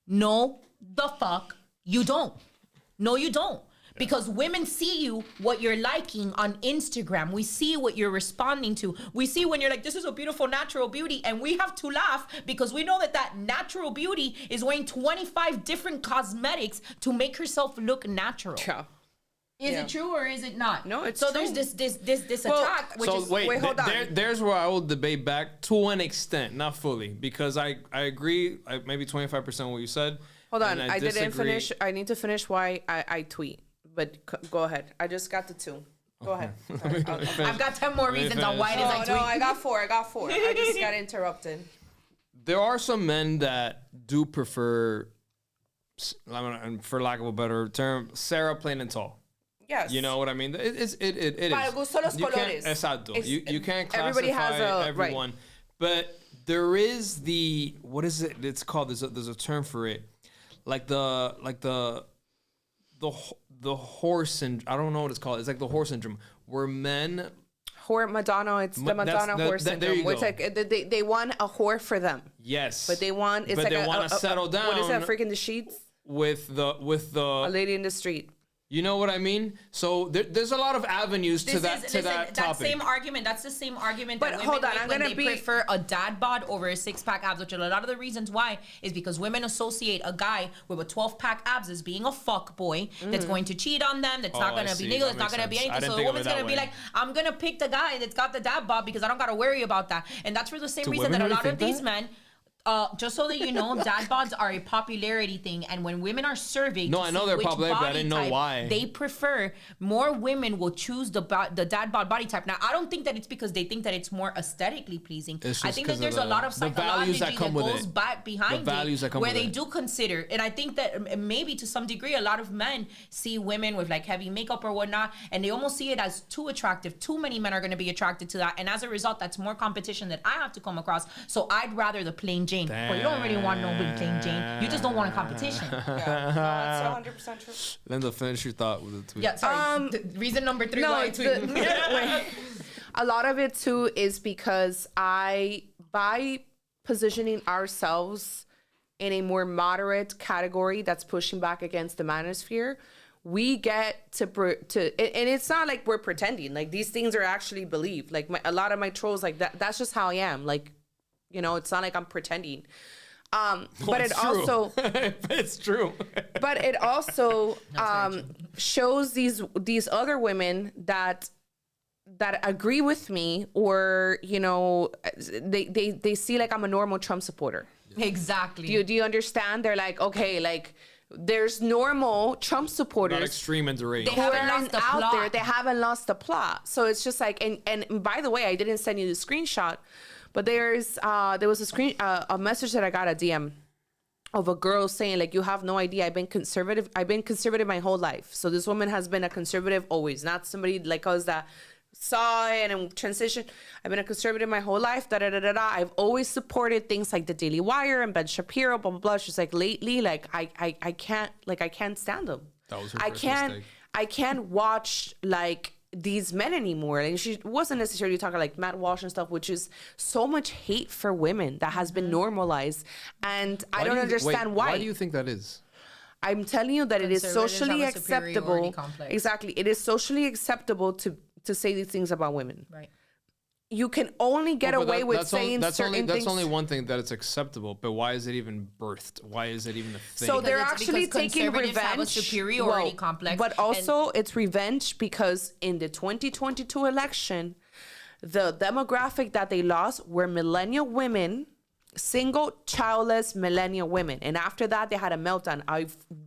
No, the fuck, you don't. No, you don't. Because women see you, what you're liking on Instagram. We see what you're responding to. We see when you're like, this is a beautiful natural beauty. And we have to laugh because we know that that natural beauty is wearing 25 different cosmetics to make herself look natural. Yeah. Is it true or is it not? No, it's so true. there's this attack, which is... Wait, hold on. There's where I will debate back to an extent, not fully. Because I agree, maybe 25% what you said. Hold on, I didn't finish. I need to finish why I tweet. But go ahead. I just got the 2. Go ahead. I've got 10 more reasons on why it is I tweet. No, I got 4. I just got interrupted. There are some men that do prefer, for lack of a better term, Sarah plain and tall. Yes. You know what I mean? It is. Para gusto los colores. Exacto. You can't classify everybody has everyone. Right. But there is what is it? It's called, there's a term for it. Like the horse syndrome. I don't know what it's called. It's like the horse syndrome, where men. Whore Madonna. It's the Madonna horse syndrome. Where it's like they want a whore for them. Yes. But they want. It's but like they want to settle down. What is that? Freaking the sheets. With the a lady in the street. You know what I mean? So there's a lot of avenues to that topic. That's the same argument but that hold women on, make when they prefer a dad bod over a 6-pack abs, which a lot of the reasons why is because women associate a guy with a 12-pack abs as being a fuck boy that's going to cheat on them, that's not going to be nigga, that's not going to be anything. So the woman's going to be like, I'm going to pick the guy that's got the dad bod because I don't got to worry about that. And that's for the same reason that a lot of these men... just so that you know, dad bods are a popularity thing, and when women are surveyed, I know they're popular, but I didn't know why. They prefer more women will choose the dad bod body type. Now, I don't think that it's because they think that it's more aesthetically pleasing. I think that there's a lot of psychology that goes back behind it, where they do consider, and I think that maybe to some degree, a lot of men see women with like heavy makeup or whatnot, and they almost see it as too attractive. Too many men are going to be attracted to that, and as a result, that's more competition that I have to come across. So I'd rather the plain Jane. Well, you don't really want no big plain Jane. You just don't want a competition. Yeah, that's 100% true. Linda, finish your thought with the tweet. Yeah, sorry. Reason number 3 why I tweet. A lot of it too is because by positioning ourselves in a more moderate category that's pushing back against the manosphere, we get to and it's not like we're pretending. Like these things are actually believed. Like a lot of my trolls, like that's just how I am. Like, you know, it's not like I'm pretending. But it also it's true. But it also shows these other women that agree with me, or you know, they see like I'm a normal Trump supporter. Exactly. Do you understand? They're like, okay, like there's normal Trump supporters. Not extreme and deranged. They haven't lost the plot. There. They haven't lost the plot. So it's just like, and by the way, I didn't send you the screenshot, but there was a message that I got, a DM of a girl saying like, you have no idea, I've been conservative my whole life. So this woman has been a conservative always, not somebody like us that saw it and transitioned. I've been a conservative my whole life. I've always supported things like the Daily Wire and Ben Shapiro, blah blah blah. She's like, lately, like I can't stand them. That was her first mistake. I can't watch like these men anymore. And she wasn't necessarily talking like Matt Walsh and stuff, which is so much hate for women that has been normalized. And I don't understand why. Why do you think that is? I'm telling you that it is socially acceptable. Exactly. It is socially acceptable to say these things about women. Right. you can only get away with saying certain things. That's only one thing that it's acceptable. But why is it even birthed? Why is it even a thing? So they're actually taking revenge. Have a superiority complex, but also it's revenge because in the 2022 election, the demographic that they lost were millennial women, single, childless millennial women. And after that, they had a meltdown. I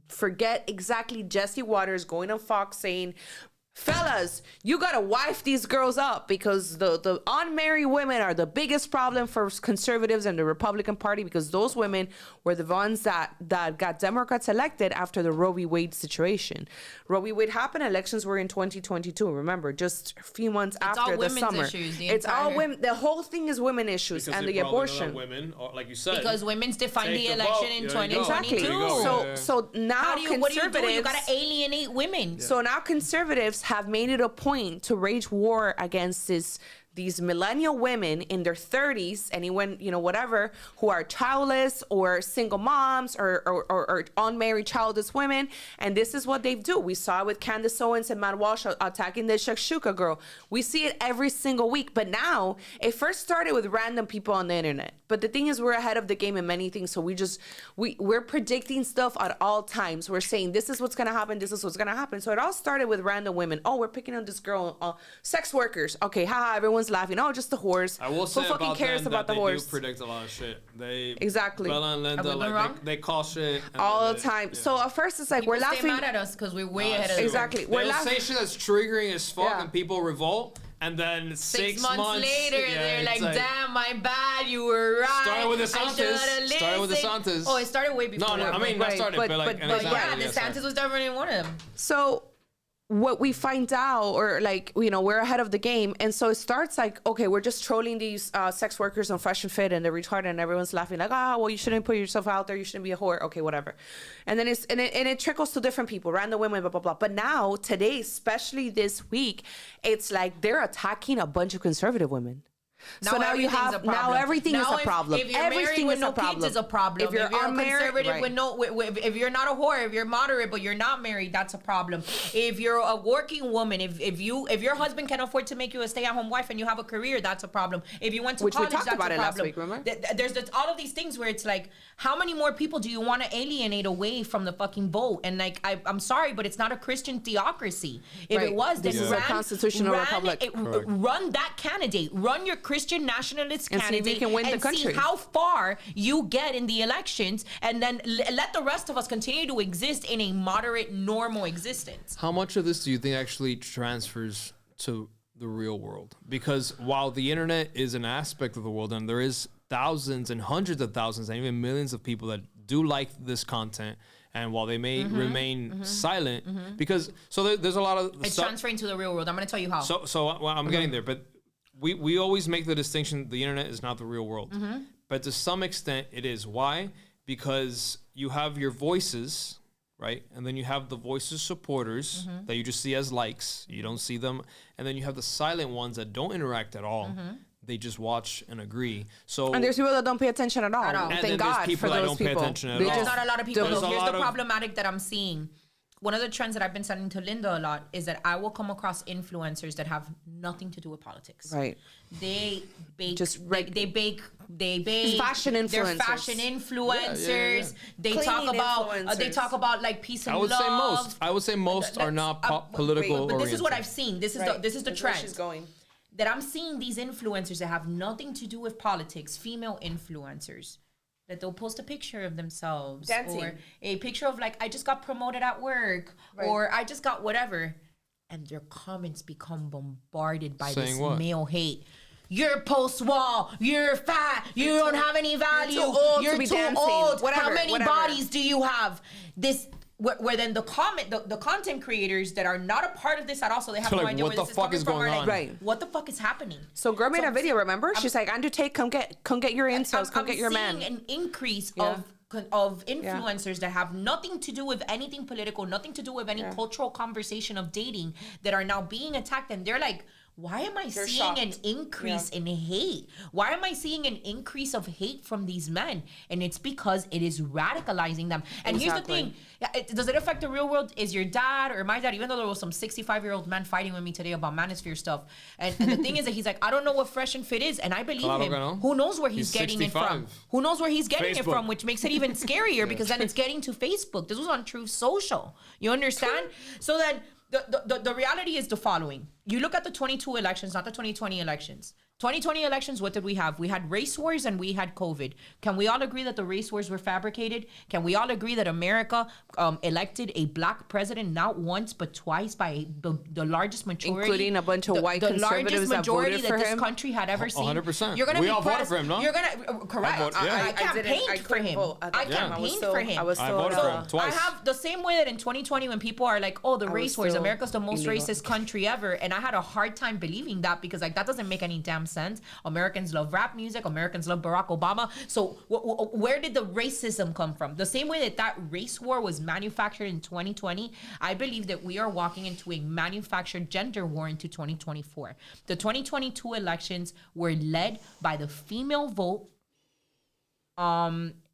forget exactly Jesse Waters going on Fox saying, fellas, you gotta wife these girls up because the unmarried women are the biggest problem for conservatives and the Republican Party, because those women were the ones that got Democrats elected after the Roe v. Wade situation. Roe v. Wade happened, elections were in 2022. Remember, just a few months after the summer. It's all women. The whole thing is women issues because and the abortion. Women, like you said, because women's defined the election in 2022. Exactly. So now what do you do? You gotta alienate women. Yeah. So now conservatives have made it a point to wage war against these millennial women in their 30s, anyone, whatever, who are childless or single moms or unmarried childless women. And this is what they do. We saw it with Candace Owens and Matt Walsh attacking the Shakshuka girl. We see it every single week. But now, it first started with random people on the internet. But the thing is, we're ahead of the game in many things. So we're predicting stuff at all times. We're saying, this is what's going to happen. This is what's going to happen. So it all started with random women. Oh, we're picking on this girl. Sex workers. Okay, haha, everyone's laughing. Oh, just the whores. I will say who fucking about cares them about that the they whores? do predict a lot of shit. They exactly. Bella and Linda, they call shit all the time. Yeah. So at first it's like people we're laughing. Stay mad at us because we're way ahead of them. Exactly. We're laughing. Say shit that's triggering as fuck, and people revolt. And then 6 months later, they're like, damn, my bad, you were right. Started with DeSantis. Oh, it started way before. No, I mean, not started, but yeah, DeSantis was definitely one of them. So what we find out, or like, we're ahead of the game. And so it starts like, okay, we're just trolling these sex workers on Fresh and Fit and they're retarded and everyone's laughing like, well, you shouldn't put yourself out there. You shouldn't be a whore. Okay, whatever. And then it trickles to different people, random women, blah, blah, blah. But now, today, especially this week, it's like they're attacking a bunch of conservative women. So now you have everything is a problem. If you're married with no kids, is a problem. If you're conservative with no, if you're not a whore, if you're moderate but you're not married, that's a problem. If you're a working woman, if your husband can afford to make you a stay-at-home wife and you have a career, that's a problem. If you went to college, that's a problem. Last week, remember? There's all of these things where it's like, how many more people do you want to alienate away from the fucking vote? And like, I'm sorry, but it's not a Christian theocracy. If it was, then this is a constitutional republic. Run that candidate. Run your Christian nationalist candidate see if you can win the country. See how far you get in the elections, and then let the rest of us continue to exist in a moderate, normal existence. How much of this do you think actually transfers to the real world? Because while the internet is an aspect of the world, and there is thousands and hundreds of thousands and even millions of people that do like this content, and while they may remain silent, because there's a lot of it's transferring to the real world. I'm going to tell you how. So I'm getting there, but we always make the distinction, the internet is not the real world. But to some extent it is. Why? Because you have your voices, right? And then you have the voices supporters that you just see as likes. You don't see them. And then you have the silent ones that don't interact at all. They just watch and agree. And there's people that don't pay attention at all. And thank God for those people. Pay attention at all. There's not a lot of people. Here's the problematic that I'm seeing. One of the trends that I've been sending to Linda a lot is that I will come across influencers that have nothing to do with politics. Right. They bake. They bake. Fashion influencers. They're fashion influencers. They talk about like peace and love. I would say most are not political. But this is what I've seen. This is the trend. She's going. That I'm seeing these influencers that have nothing to do with politics. Female influencers. That they'll post a picture of themselves dancing, or a picture of like, I just got promoted at work, or I just got whatever, and their comments become bombarded by this male hate. You're post-wall. You're fat. You don't have any value. You're too old. How many bodies do you have? This. Where then the content creators that are not a part of this at all, so they have no idea where this is coming from. Right. What the fuck is happening? So girl made a video, remember? She's like, Andrew Tate, come get your incels, come get your man. I'm seeing an increase of influencers that have nothing to do with anything political, nothing to do with any cultural conversation of dating, that are now being attacked, and they're like, why am I They're seeing an shocked. increase in hate? Why am I seeing an increase of hate from these men? And it's because it is radicalizing them. And here's the Exactly. thing. Does it affect the real world? Is your dad or my dad, even though there was some 65-year-old man fighting with me today about manosphere stuff. And the thing is that he's like, I don't know what fresh and fit is. And I believe Claro him. que no. Who knows where he's He's getting it 65. from? Who knows where he's getting it Facebook. from, which makes it even scarier because then it's getting to Facebook. This was on Truth Social. You understand? So then the reality is the following. You look at the 22 elections, not the 2020 elections. 2020 elections, what did we have? We had race wars and we had COVID. Can we all agree that the race wars were fabricated? Can we all agree that America elected a black president not once but twice by the largest majority, Including a bunch of white the conservatives largest that majority voted for that him? this country had ever seen? 100%. You're gonna We be all voted pressed- for him, no? You're gonna correct. voted- yeah. I campaigned for couldn't him. vote at I that time. campaigned for him. I was I still voted for him twice. I have the same way that in 2020 when people are like, oh, the was race wars, still America's the most illegal. racist country ever. And I had a hard time believing that because like that doesn't make any damn sense. Americans love rap music. Americans love Barack Obama. So where did the racism come from? The same way that race war was manufactured in 2020, I believe that we are walking into a manufactured gender war into 2024. The 2022 elections were led by the female vote,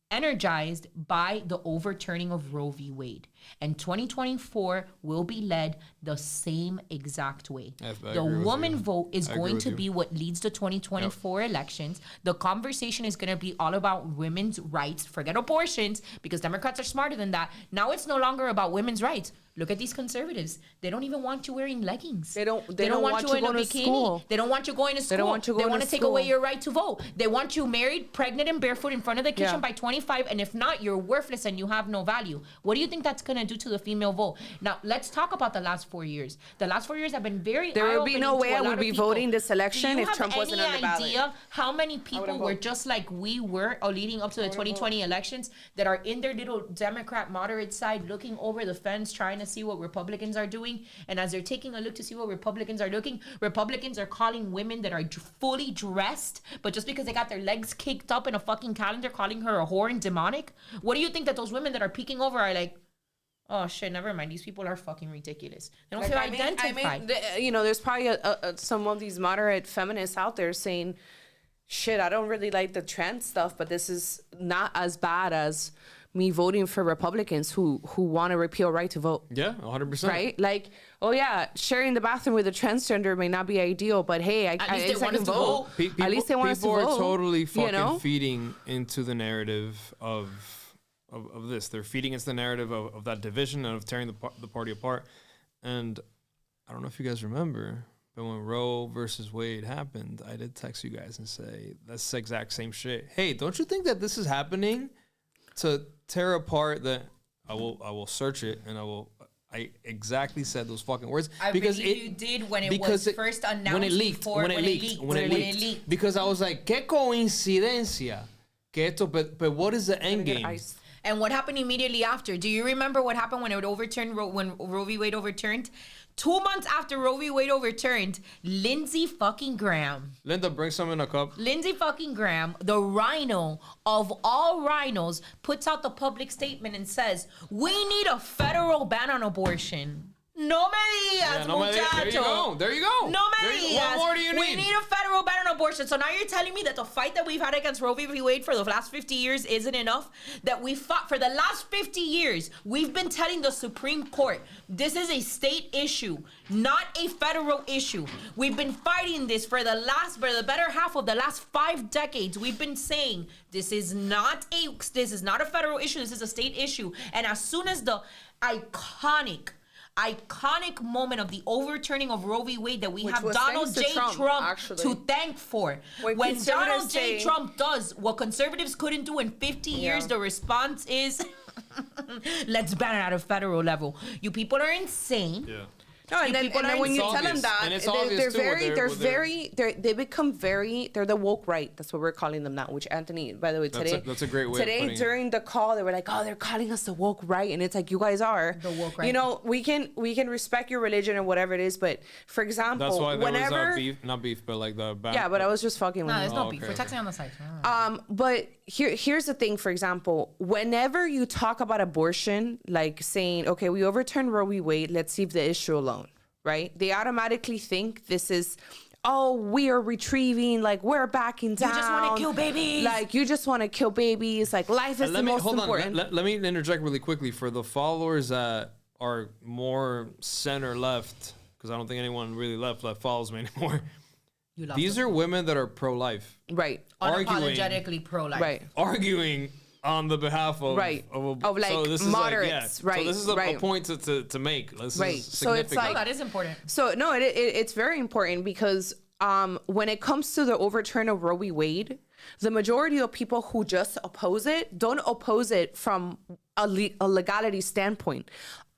energized by the overturning of Roe v. Wade. And 2024 will be led the same exact way. Yes, I The agree with woman you. vote is I agree going with to you. be what leads the 2024 elections. The conversation is going to be all about women's rights. Forget abortions, because Democrats are smarter than that. Now it's no longer about women's rights. Look at these conservatives. They don't even want you wearing leggings. They don't want you in a going to bikini. school. They don't want you going to school. They don't want you going They want to to take away school. your right to vote. They want you married, pregnant, and barefoot in front of the kitchen Yeah. by 25. And if not, you're worthless and you have no value. What do you think that's going to do to the female vote? Now, let's talk about the last 4 years. The last 4 years have been very There would be eye-opening no way to a I lot would of be people. voting this election Do you if have Trump wasn't any on the ballot. idea how many people wouldn't were vote. just like we were leading up to the 2020 elections that are in their little Democrat moderate side looking over the fence trying to see what Republicans are doing? And as they're taking a look to see what Republicans are looking, Republicans are calling women that are fully dressed, but just because they got their legs kicked up in a fucking calendar, calling her a whore and demonic. What do you think that those women that are peeking over are like, oh shit, never mind. These people are fucking ridiculous. They don't feel identified. There's probably some of these moderate feminists out there saying, shit, I don't really like the trans stuff, but this is not as bad as me voting for Republicans who want to repeal right to vote. Yeah, 100%. Right? Like, oh yeah, sharing the bathroom with a transgender may not be ideal, but hey, At least they want us to vote. At least they want us to vote. People are totally fucking you know? feeding into the narrative of this. They're feeding into the narrative of that division and of tearing the party apart. And I don't know if you guys remember, but when Roe versus Wade happened, I did text you guys and say, that's the exact same shit. Hey, don't you think that this is happening to tear apart the... I will search it and I exactly said those fucking words. I believe you did when it was first announced. When it leaked. Because I was like, qué coincidencia. Que esto, but what is the end game? And what happened immediately after? Do you remember what happened when it overturned when Roe v. Wade overturned? 2 months after Roe v. Wade overturned, Lindsey fucking Graham. Linda, bring some in a cup. Lindsey fucking Graham, the rhino of all rhinos, puts out the public statement and says, we need a federal ban on abortion. No me digas, muchacho. There you go. No me digas. What more do you need? We need a federal ban on abortion. So now you're telling me that the fight that we've had against Roe v. Wade for the last 50 years isn't enough? That we fought for the last 50 years. We've been telling the Supreme Court, this is a state issue, not a federal issue. We've been fighting this for the better half of the last 5 decades. We've been saying this is not a federal issue. This is a state issue. And as soon as the iconic moment of the overturning of Roe v. Wade that we have Donald J. Trump to thank for. When Donald J. Trump does what conservatives couldn't do in 50 years, the response is, let's ban it at a federal level. You people are insane. Yeah. No, and then when you tell them that, they become very, they're the woke right. That's what we're calling them now, which Anthony, by the way, today. That's a great way Today, of putting during the call, they were like, oh, they're calling us the woke right. And it's like, you guys are. The woke right. You know, we can respect your religion or whatever it is, but for example, that's why there whenever. was beef, not beef, but like the... Yeah, but I was just fucking with No, you. there's no beef. We're texting on the side. But here's the thing, for example, whenever you talk about abortion, like saying, okay, we overturned Roe v. Wade, let's leave the issue alone. right? They automatically think this is, oh, we are retrieving, like we're backing down. You just want to kill babies. Like you just want to kill babies. Like life is the most important. Let me interject really quickly for the followers that are more center left, because I don't think anyone really left follows me anymore. These are women that are pro-life. Right. Unapologetically pro-life. Right. Arguing on the behalf of like so this moderates, is right? So this is a point to make. This right. is So it's like that is important. So no, it's very important because when it comes to the overturn of Roe v. Wade, the majority of people who just oppose it don't oppose it from a legality standpoint.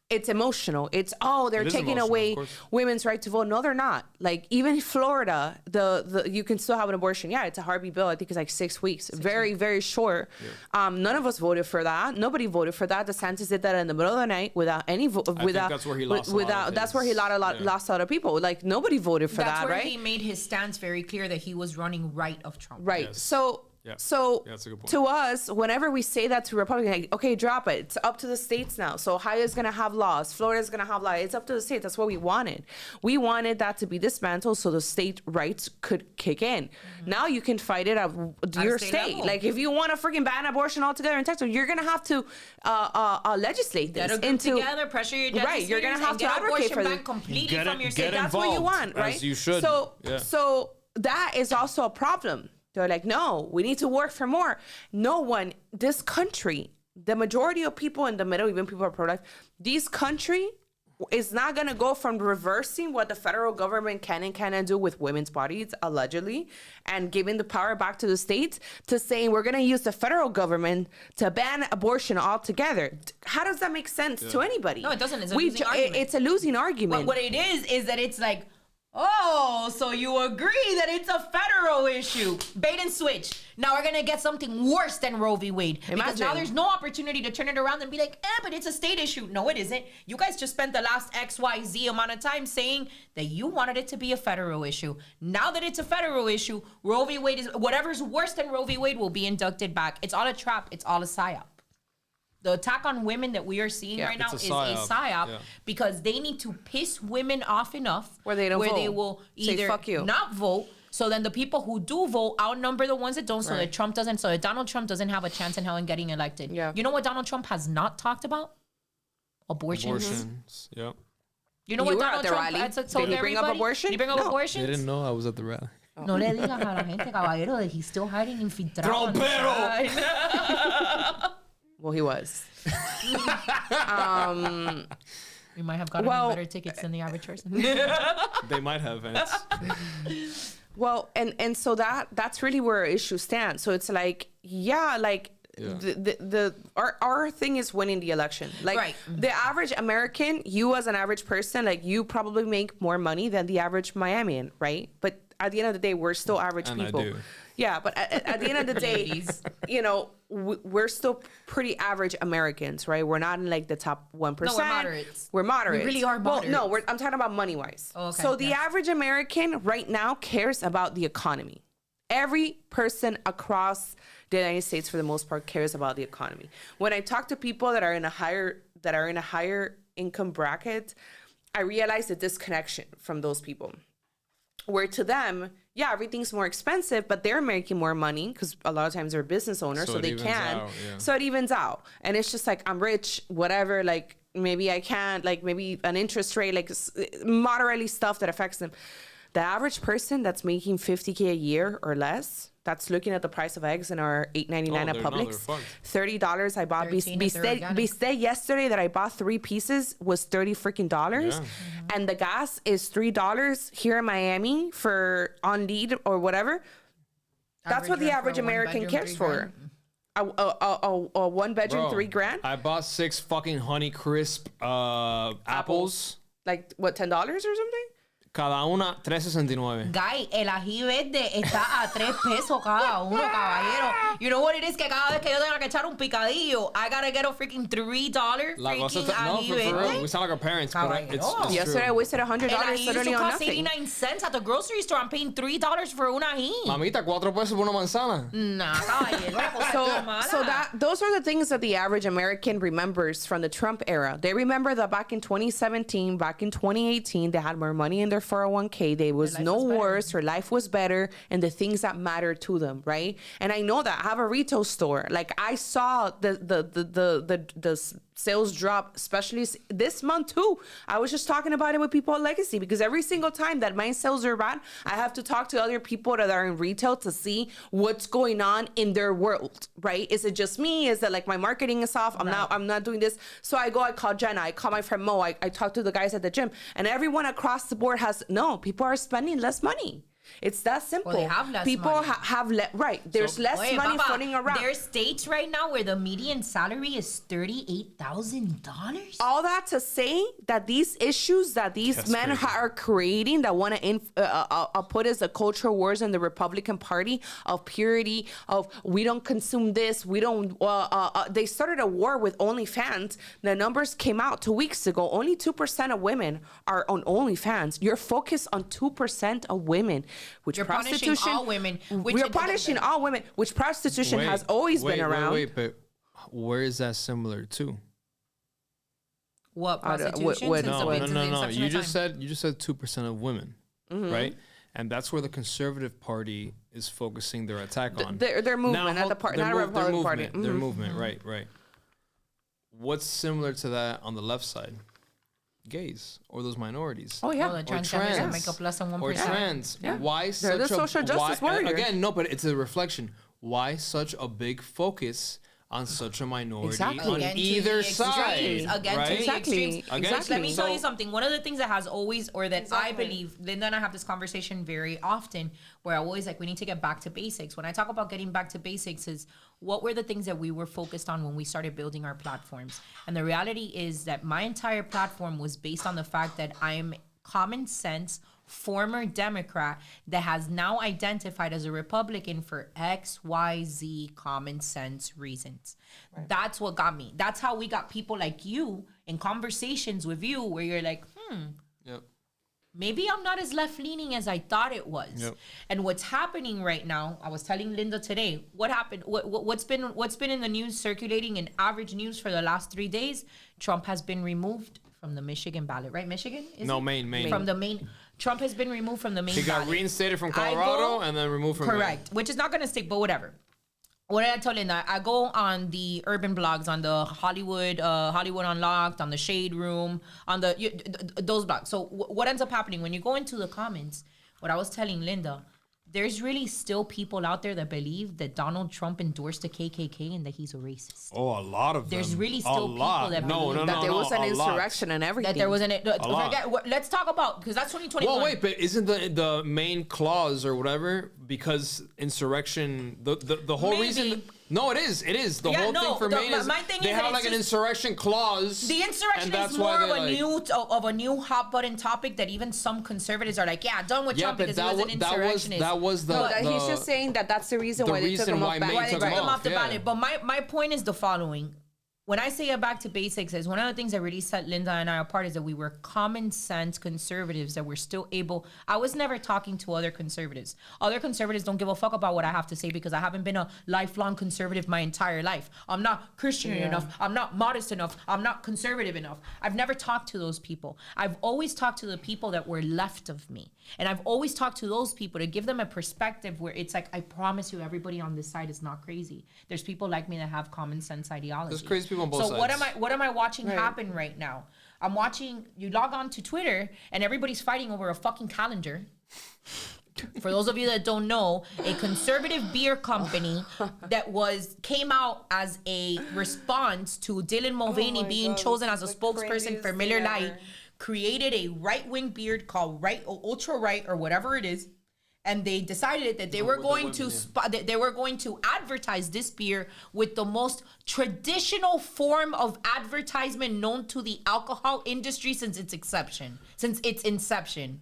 It's emotional. It's, they're taking away women's right to vote. No, they're not. Like even Florida, the you can still have an abortion. Yeah, it's a Harvey bill. I think it's like 6 weeks. Very short. Yeah. None of us voted for that. Nobody voted for that. DeSantis did that in the middle of the night without any vote. Without that's where he lost. That's where he lost a lot of people. Like nobody voted for that, right? That's where he made his stance very clear that he was running right of Trump. Right. Yes. So that's a good point. To us, whenever we say that to Republicans, like, okay, drop it. It's up to the states now. So Ohio's going to have laws. Florida's going to have laws. It's up to the states. That's what we wanted. We wanted that to be dismantled so the state rights could kick in. Mm-hmm. Now you can fight it at your state. Like if you want to freaking ban abortion altogether in Texas, you're going to have to legislate this. Together, pressure your legislators. Right, you're going to have to advocate for this. Completely from your state. That's what you want, right? As you should. So that is also a problem. They're like, no, we need to work for more. No one, this country, the majority of people in the middle, even people who are pro-life, this country is not going to go from reversing what the federal government can and cannot do with women's bodies, allegedly, and giving the power back to the states, to saying we're going to use the federal government to ban abortion altogether. How does that make sense to anybody? No, it doesn't. It's a losing argument. It's a losing argument. What it is that it's like, oh, so you agree that it's a federal issue. Bait and switch. Now we're going to get something worse than Roe v. Wade. Imagine. Because now there's no opportunity to turn it around and be like, but it's a state issue. No, it isn't. You guys just spent the last XYZ amount of time saying that you wanted it to be a federal issue. Now that it's a federal issue, Roe v. Wade is, whatever's worse than Roe v. Wade will be inducted back. It's all a trap. It's all a psyop. The attack on women that we are seeing right now is a psyop because they need to piss women off enough where they will either fuck you, not vote. So then the people who do vote outnumber the ones that don't. So that Trump doesn't. So that Donald Trump doesn't have a chance in hell in getting elected. Yeah. You know what Donald Trump has not talked about? Abortions. Yep. You know what Donald Trump told everybody? Bring up abortion? Did he bring up abortions? They didn't know I was at the rally. No le digas a la gente, caballero, that he's still hiding infiltrado. Well, he was. We might have gotten better tickets than the average person. They might have. Well, and so that's really where our issue stands. So it's like, our thing is winning the election. Like the average American, you as an average person, like you probably make more money than the average Miamian, right? But at the end of the day, we're still average people. I do. Yeah, but at the end of the day, you know, we're still pretty average Americans, right? We're not in like the top 1%. No, we're moderates. We're moderates. We really are moderates. Well, no, I'm talking about money-wise. Oh, okay. So the average American right now cares about the economy. Every person across the United States, for the most part, cares about the economy. When I talk to people that are in a higher income bracket, I realize the disconnection from those people. Where to them, everything's more expensive, but they're making more money because a lot of times they're business owners, so they can. So it evens out. And it's just like, I'm rich, whatever, like maybe I can't, like maybe an interest rate, like moderately stuff that affects them. The average person that's making $50K a year or less, that's looking at the price of eggs in our $8.99 at Publix. $30 I bought bistec yesterday that I bought 3 pieces was $30 freaking dollars. Yeah. Mm-hmm. And the gas is $3 here in Miami for on lead or whatever. That's what the average American cares for. A 1-bedroom, $3,000. I bought 6 fucking Honey Crisp apples. Like what, $10 or something? Cada una, $3.69. Guy, el ají verde está a $3 cada uno, caballero. You know what it is? Que cada vez que yo tenga que echar un picadillo, I gotta get a freaking $3 La cosa freaking no, ají for verde. real. We sound like our parents, but it's Yesterday I true. wasted $100 El ají used literally to on cost nothing. 89 cents at the grocery store. I'm paying $3 for un ají. Mamita, $4 por una manzana. Nah, caballero, la cosa está mala. Those are the things that the average American remembers from the Trump era. They remember that back in 2017, back in 2018, they had more money in their 401k. There was no wars. Her life was better, and the things that mattered to them, right? And I know that I have a retail store. Like I saw the sales drop, especially this month too. I was just talking about it with people at Legacy because every single time that my sales are bad, I have to talk to other people that are in retail to see what's going on in their world, right? Is it just me? Is it like my marketing is off? I'm not doing this. So I call Jenna, I call my friend Mo, I talk to the guys at the gym, and everyone across the board people are spending less money. It's that simple. Well, they have less people money. have right. There's less money floating around. There's states right now where the median salary is $38,000. All that to say that these issues that these men are creating that want to put as a cultural wars in the Republican Party of purity, of we don't consume this, we don't. They started a war with OnlyFans. The numbers came out 2 weeks ago. Only 2% of women are on OnlyFans. You're focused on 2% of women. Which You're prostitution, punishing all women. We're punishing all women, which prostitution has always been around. Wait, but where is that similar to? What prostitution? No. You just said 2% of women, right? And that's where the Conservative Party is focusing their attack on. Their movement, not the party, not a Republican Party. Their movement, right. What's similar to that on the left side? Gays or those minorities. Oh yeah, the or transgenders make up less than 1%. Or trans. Yeah. Why They're the social justice warriors. Again, no, but it's a reflection. Why such a big focus on such a minority on either side? Exactly. Let me tell you something. One of the things that has always, or that I believe, Linda and I have this conversation very often, where I always we need to get back to basics. When I talk about getting back to basics is, what were the things that we were focused on when we started building our platforms? And the reality is that my entire platform was based on the fact that I'm common sense, former Democrat that has now identified as a Republican for XYZ common sense reasons. Right. That's what got me. That's how we got people like you in conversations with you where you're like, Yep. Maybe I'm not as left-leaning as I thought it was. Yep. And what's happening right now, I was telling Linda today, what happened, what's been in the news circulating in average news for the last 3 days, Trump has been removed from the Michigan ballot, right? Michigan? Maine. From the Maine. Trump has been removed from the Maine ballot. He got reinstated from Colorado and then removed from Correct, which is not going to stick, but whatever. What did I tell Linda? I go on the urban blogs, on the Hollywood Unlocked, on the Shade Room, on those blogs. So what ends up happening when you go into the comments? What I was telling Linda, there's really still people out there that believe that Donald Trump endorsed the KKK and that he's a racist. Oh, a lot of them. There's really still people that believe that there was an insurrection and everything. That there was let's talk about, because that's 2021. Well, wait, but isn't the main clause or whatever, because insurrection, the whole reason... No, it is. The whole thing for Maine is they have like an insurrection clause. The insurrection is more of a new hot button topic that even some conservatives are like, done with Trump because he was an insurrectionist. That was he's just saying that's the reason why they took him off the ballot. But my point is the following. When I say get back to basics, is one of the things that really set Linda and I apart is that we were common sense conservatives that were still able. I was never talking to other conservatives. Other conservatives don't give a fuck about what I have to say because I haven't been a lifelong conservative my entire life. I'm not Christian enough. I'm not modest enough. I'm not conservative enough. I've never talked to those people. I've always talked to the people that were left of me. And I've always talked to those people to give them a perspective where it's like, I promise you, everybody on this side is not crazy. There's people like me that have common sense ideology. There's crazy people on both sides. What am I watching happen right now? I'm watching, you log on to Twitter and everybody's fighting over a fucking calendar. For those of you that don't know, a conservative beer company that came out as a response to Dylan Mulvaney being chosen as a spokesperson for Miller Lite, created a right-wing beer called Ultra Right or whatever it is. And they decided that they were going to advertise this beer with the most traditional form of advertisement known to the alcohol industry since its inception.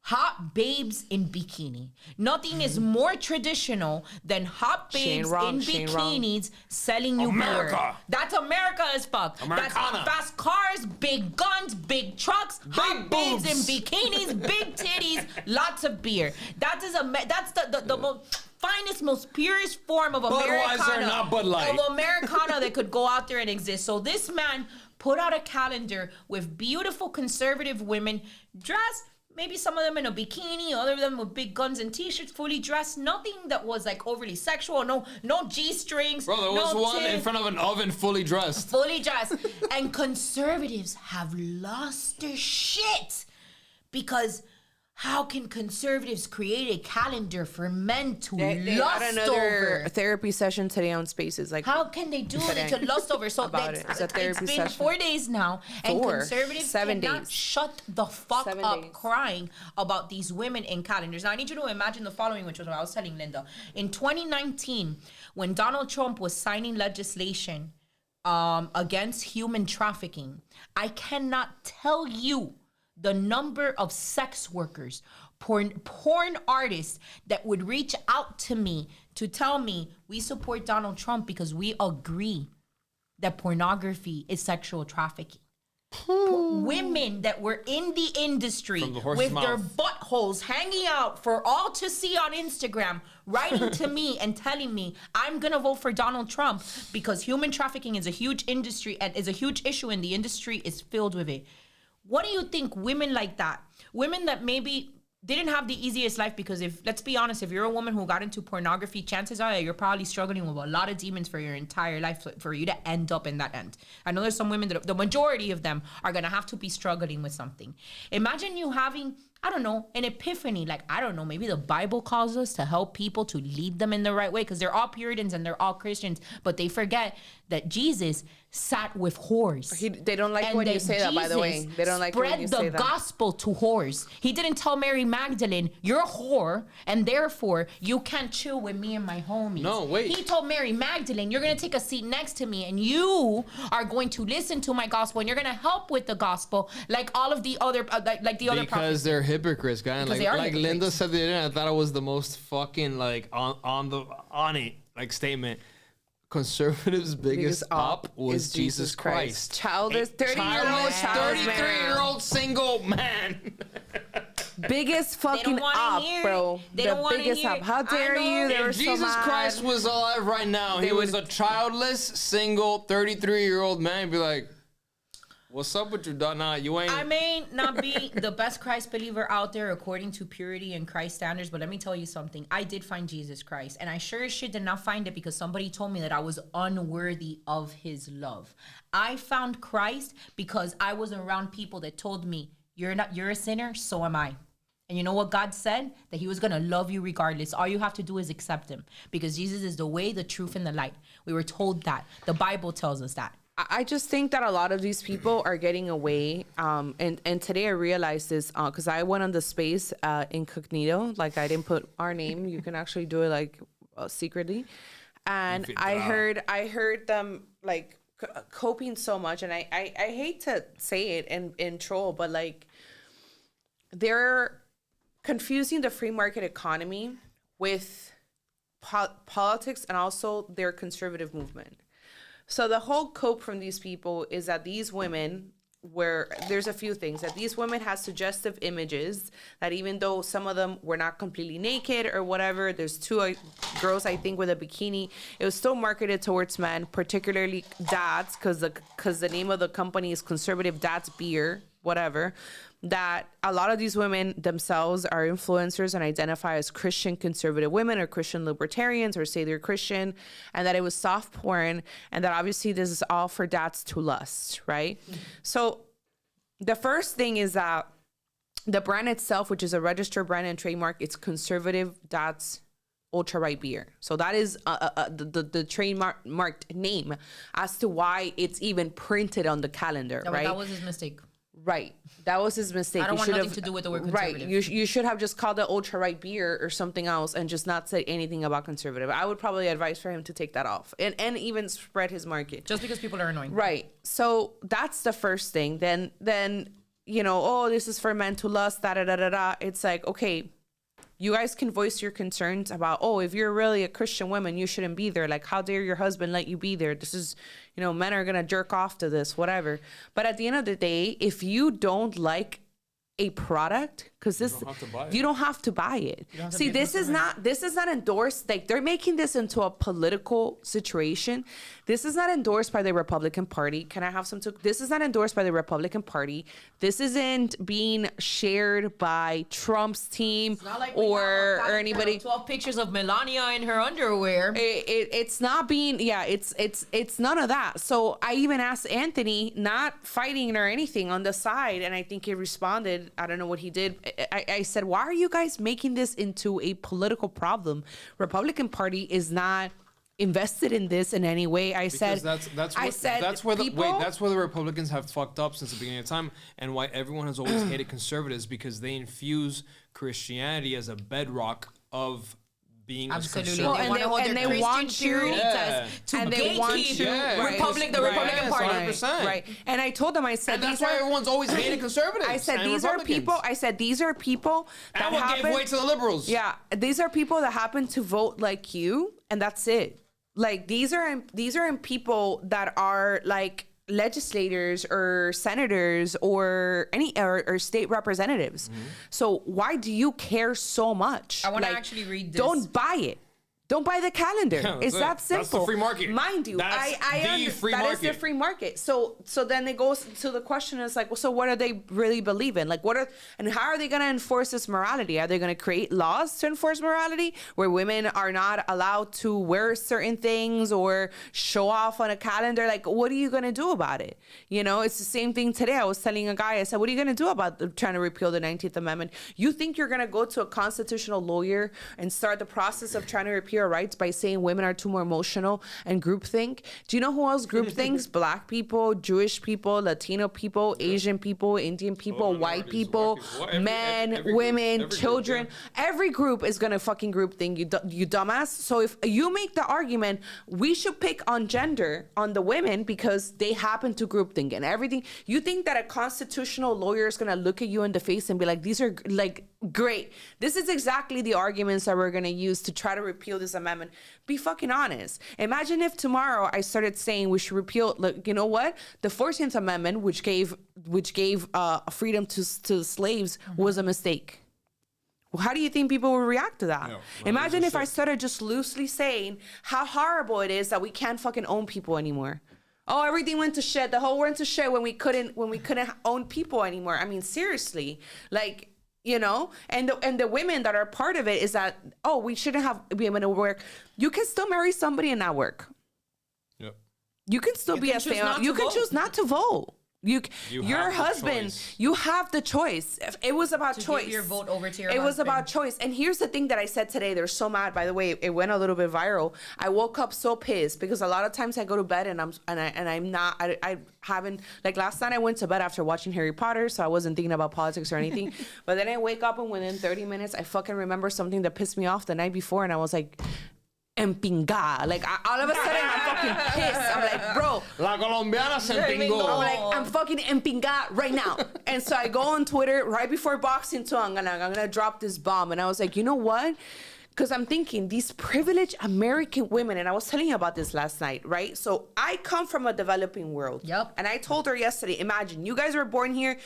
hot babes in bikini. Nothing is more traditional than hot babes in bikinis selling you beer. That's America as fuck. Americana. That's fast cars, big guns, big trucks, hot babes in bikinis, big titties, lots of beer. That's the most finest, most purest form of Americana. Not Bud Light. Of Americana that could go out there and exist. So this man put out a calendar with beautiful conservative women dressed, maybe some of them in a bikini, other of them with big guns and t-shirts, fully dressed. Nothing that was like overly sexual. No G-strings. Bro, there was one in front of an oven fully dressed. Fully dressed. And conservatives have lost their shit because how can conservatives create a calendar for men to lust another over? therapy session today on Spaces. Like, how can they do it to lust over? So it's been 4 days now, and conservatives cannot shut the fuck up crying about these women in calendars. Now, I need you to imagine the following, which was what I was telling Linda. In 2019, when Donald Trump was signing legislation against human trafficking, I cannot tell you the number of sex workers, porn artists that would reach out to me to tell me we support Donald Trump because we agree that pornography is sexual trafficking. Women that were in the industry with their buttholes hanging out for all to see on Instagram, writing to me and telling me I'm gonna vote for Donald Trump because human trafficking is a huge industry and is a huge issue, and the industry is filled with it. What do you think women like that, women that maybe didn't have the easiest life, because let's be honest, if you're a woman who got into pornography, chances are that you're probably struggling with a lot of demons for your entire life for you to end up in that end. I know there's some women that the majority of them are going to have to be struggling with something. Imagine you having, I don't know, an epiphany. Like, I don't know, maybe the Bible calls us to help people, to lead them in the right way, because they're all Puritans and they're all Christians, but they forget that Jesus sat with whores. They don't like when you say that, by the way. They don't like when you say that. Spread the gospel to whores. He didn't tell Mary Magdalene, you're a whore, and therefore you can't chill with me and my homies. No, wait. He told Mary Magdalene, you're going to take a seat next to me, and you are going to listen to my gospel, and you're going to help with the gospel, like all of the other, like the other prophets. Because they're hypocrites, guys. Like Linda said the other day, I thought it was the most fucking like on it like statement. Conservatives' biggest op was Jesus Christ. Childless 33-year-old single man. Biggest fucking op, bro. The biggest op. How dare you? If Jesus Christ was alive right now, he was a childless, single, 33-year-old man. Be like, what's up with you, Nah, you ain't. I may not be the best Christ believer out there according to purity and Christ standards, but let me tell you something. I did find Jesus Christ, and I sure as shit did not find it because somebody told me that I was unworthy of his love. I found Christ because I was around people that told me, you're a sinner, so am I. And you know what God said? That he was going to love you regardless. All you have to do is accept him, because Jesus is the way, the truth, and the light. We were told that. The Bible tells us that. I just think that a lot of these people are getting away. And today I realized this because I went on the space incognito. Like, I didn't put our name. You can actually do it like secretly. And I heard them like coping so much. And I hate to say it and troll, but like they're confusing the free market economy with politics and also their conservative movement. So the whole cope from these people is that these women, where there's a few things, that these women have suggestive images, that even though some of them were not completely naked or whatever, there's two girls, I think, with a bikini, it was still marketed towards men, particularly dads, because the name of the company is Conservative Dads Beer, whatever, that a lot of these women themselves are influencers and identify as Christian conservative women or Christian libertarians or say they're Christian, and that it was soft porn, and that obviously this is all for dads to lust, right? Mm-hmm. So the first thing is that the brand itself, which is a registered brand and trademark, it's Conservative Dads Ultra Right Beer. So that is the trademarked name as to why it's even printed on the calendar, right? That was his mistake. Right. That was his mistake. I don't want nothing to do with the word conservative. Right. You should have just called it Ultra Right Beer or something else and just not say anything about conservative. I would probably advise for him to take that off and even spread his market. Just because people are annoying. Right. So that's the first thing. Then oh, this is for men to lust, da da da da da. It's like, okay, you guys can voice your concerns about, oh, if you're really a Christian woman, you shouldn't be there. Like, how dare your husband let you be there? This is, men are going to jerk off to this, whatever. But at the end of the day, if you don't like a product, because you don't have to buy it. See, this is not endorsed. Like, they're making this into a political situation. This is not endorsed by the Republican Party. Can I have some? This is not endorsed by the Republican Party. This isn't being shared by Trump's team or anybody. 12 pictures of Melania in her underwear. It's not being. Yeah, it's none of that. So I even asked Anthony, not fighting or anything, on the side, and I think he responded. I don't know what he did. I said, why are you guys making this into a political problem? Republican Party is not invested in this in any way. That's where the Republicans have fucked up since the beginning of time, and why everyone has always hated conservatives, because they infuse Christianity as a bedrock of being absolutely. Well, and they want you the Republican Party. 100%. Right. And I told them, I said, and that's why everyone's always hated conservatives. I said, these are people that gave way to the liberals. Yeah, these are people that happen to vote like you, and that's it. Like, these aren't people that are like legislators or senators or or state representatives. So why do you care so much? I want to actually read this. Don't buy it. Don't buy the calendar. It's that simple. That's the free market. Mind you, that is the free market. So then it goes to the question is like, well, so what do they really believe in? Like, and how are they going to enforce this morality? Are they going to create laws to enforce morality where women are not allowed to wear certain things or show off on a calendar? Like, what are you going to do about it? It's the same thing today. I was telling a guy, I said, what are you going to do about trying to repeal the 19th Amendment? You think you're going to go to a constitutional lawyer and start the process of trying to repeal rights by saying women are too more emotional and groupthink? Do you know who else groupthinks? Black people, Jewish people, Latino people, Asian people, Indian people, white people, men, women, children. Every group is gonna fucking groupthink, you dumbass. So if you make the argument, we should pick on gender, on the women, because they happen to groupthink and everything. You think that a constitutional lawyer is gonna look at you in the face and be like, these are like, great. This is exactly the arguments that we're going to use to try to repeal this amendment. Be fucking honest. Imagine if tomorrow I started saying we should repeal, look, you know what? The 14th Amendment, which gave freedom to slaves, was a mistake. Well, how do you think people will react to that? Imagine if I started just loosely saying how horrible it is that we can't fucking own people anymore. Oh, everything went to shit. The whole world went to shit when we couldn't own people anymore. I mean, seriously, like, and the women that are part of it is that, oh, we shouldn't have women to work. You can still marry somebody and not work. Yep. You can still be a family. You can choose not to vote. Your husband, you have the choice. It was about choice. Give your vote over to your husband. It was about choice. And here's the thing that I said today. They're so mad. By the way, it went a little bit viral. I woke up so pissed because a lot of times I go to bed and I haven't, like last night I went to bed after watching Harry Potter, so I wasn't thinking about politics or anything. But then I wake up and within 30 minutes I fucking remember something that pissed me off the night before, and I was like, empingada. Like, all of a sudden I'm fucking pissed. I'm like, bro, La colombiana se empingó. I'm like, I'm fucking empingada right now. And so I go on Twitter right before Boxing 2. I'm gonna drop this bomb. And I was like, you know what? Because I'm thinking these privileged American women, and I was telling you about this last night, right? So I come from a developing world. Yep. And I told her yesterday, imagine you guys were born here.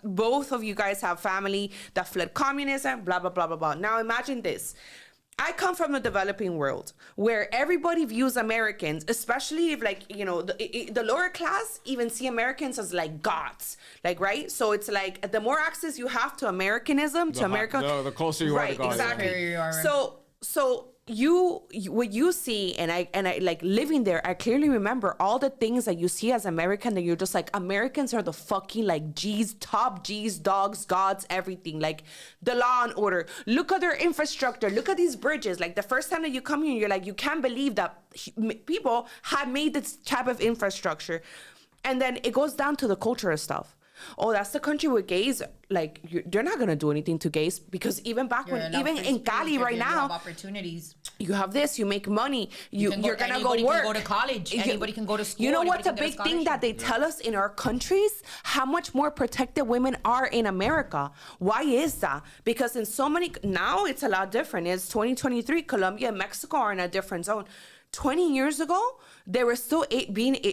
Both of you guys have family that fled communism, blah, blah, blah, blah, blah. Now imagine this. I come from a developing world where everybody views Americans, especially if the lower class even see Americans as like gods, like, right? So it's like the more access you have to Americanism, the closer you are to God. Exactly. Yeah. So what you see, and I like living there, I clearly remember all the things that you see as American that you're just like, Americans are the fucking like top G's, dogs, gods, everything, like the law and order. Look at their infrastructure. Look at these bridges. Like the first time that you come here, you're like, you can't believe that people have made this type of infrastructure. And then it goes down to the cultural stuff. Oh, that's the country where gays, like, you're not going to do anything to gays, because even back You're when, allowed even free in speech, Cali right you have now, opportunities. you have this, you make money, you're going to go anybody work. can go to college. Anybody can go to school. You know Anybody what the can get a big thing that they tell us in our countries? How much more protected women are in America. Why is that? Because in so many, now it's a lot different. It's 2023, Colombia and Mexico are in a different zone. 20 years ago, they were still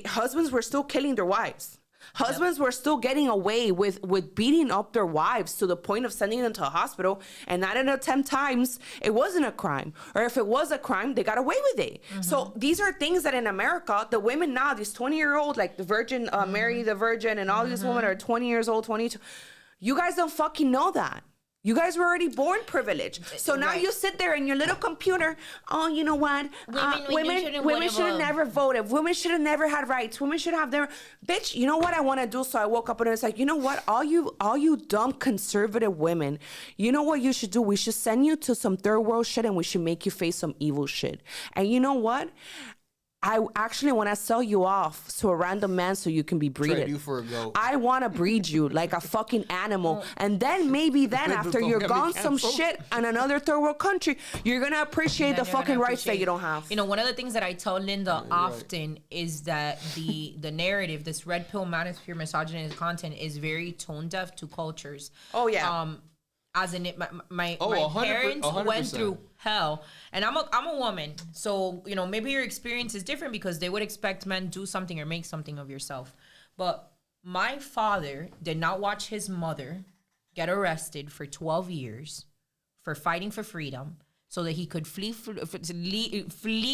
husbands were still killing their wives. Husbands were still getting away with beating up their wives to the point of sending them to a hospital, and 9 out of 10 times it wasn't a crime. Or if it was a crime, they got away with it. So these are things that in America, the women now, these 20-year-old, like the Virgin, Mary the Virgin, and all these women are 20 years old, 22. You guys don't fucking know that. You guys were already born privileged. So now you sit there in your little computer. Oh, you know what? Women should have never voted. Women should have never had rights. Women should have their bitch. You know what I want to do? So I woke up and it's like, you know what? All you dumb conservative women, you know what you should do? We should send you to some third world shit and we should make you face some evil shit. And you know what? I actually want to sell you off to a random man so you can be breeded. Trade you for a goat. I want to breed you like a fucking animal. And then maybe after you're gone some shit in another third world country, you're going to appreciate the fucking rights that you don't have. You know, one of the things that I tell Linda often is that the narrative, this red pill manosphere misogynist content is very tone deaf to cultures. Oh, yeah. As in it, my 100%, parents 100%. went through hell, and I'm a woman, so you know maybe your experience is different because they would expect men do something or make something of yourself. But my father did not watch his mother get arrested for 12 years for fighting for freedom, so that he could flee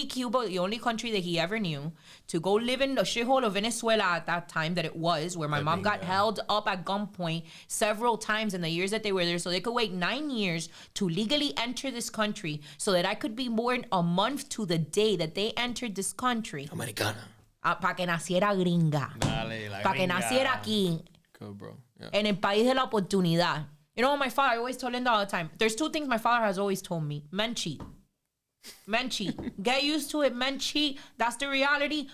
Cuba, the only country that he ever knew, to go live in the shithole of Venezuela at that time that it was, where my mom got held up at gunpoint several times in the years that they were there, so they could wait 9 years to legally enter this country, so that I could be born a month to the day that they entered this country. Americana. Pa' que naciera gringa. Pa' que naciera aquí. Cool, bro. Yeah. En el país de la oportunidad. You know what my father, I always told Linda all the time. There's 2 things my father has always told me. Men cheat. Men cheat. Get used to it. Men cheat. That's the reality.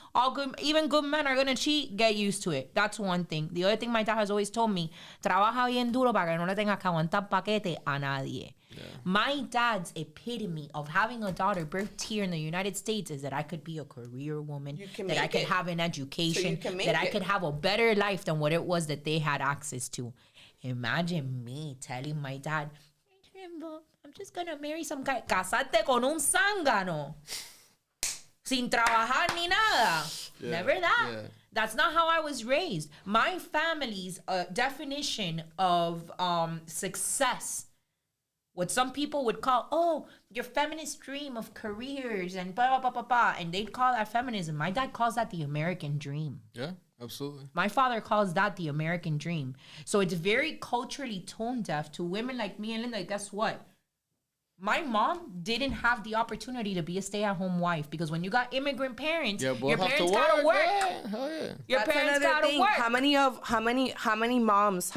Even good men are going to cheat. Get used to it. That's one thing. The other thing my dad has always told me, trabaja bien duro para que no le tengas que aguantar paquete a nadie. Yeah. My dad's epitome of having a daughter birthed here in the United States is that I could be a career woman, that I could have an education, that I could have a better life than what it was that they had access to. Imagine me telling my dad, I'm just gonna marry some guy. Casarte con un zángano. Sin trabajar ni nada. Yeah, never that. Yeah. That's not how I was raised. My family's definition of success, what some people would call, your feminist dream of careers and blah, blah, blah, blah, blah. And they'd call that feminism. My dad calls that the American dream. Yeah. Absolutely. My father calls that the American dream. So it's very culturally tone deaf to women like me and Linda. Guess what? My mom didn't have the opportunity to be a stay-at-home wife because when you got immigrant parents, your parents gotta work. Yeah. Hell yeah. Your That's parents gotta work. How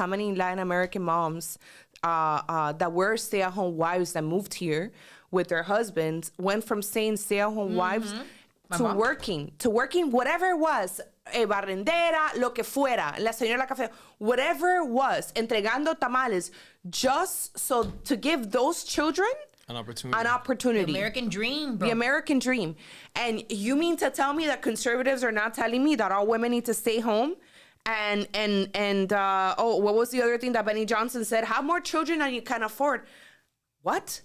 many Latin American moms that were stay-at-home wives that moved here with their husbands went from staying stay-at-home wives to working, whatever it was, barrendera, lo que fuera, la señora café, whatever it was, entregando tamales, just so to give those children an opportunity. The American dream, bro. The American dream. And you mean to tell me that conservatives are not telling me that all women need to stay home? And what was the other thing that Benny Johnson said? Have more children than you can afford. What?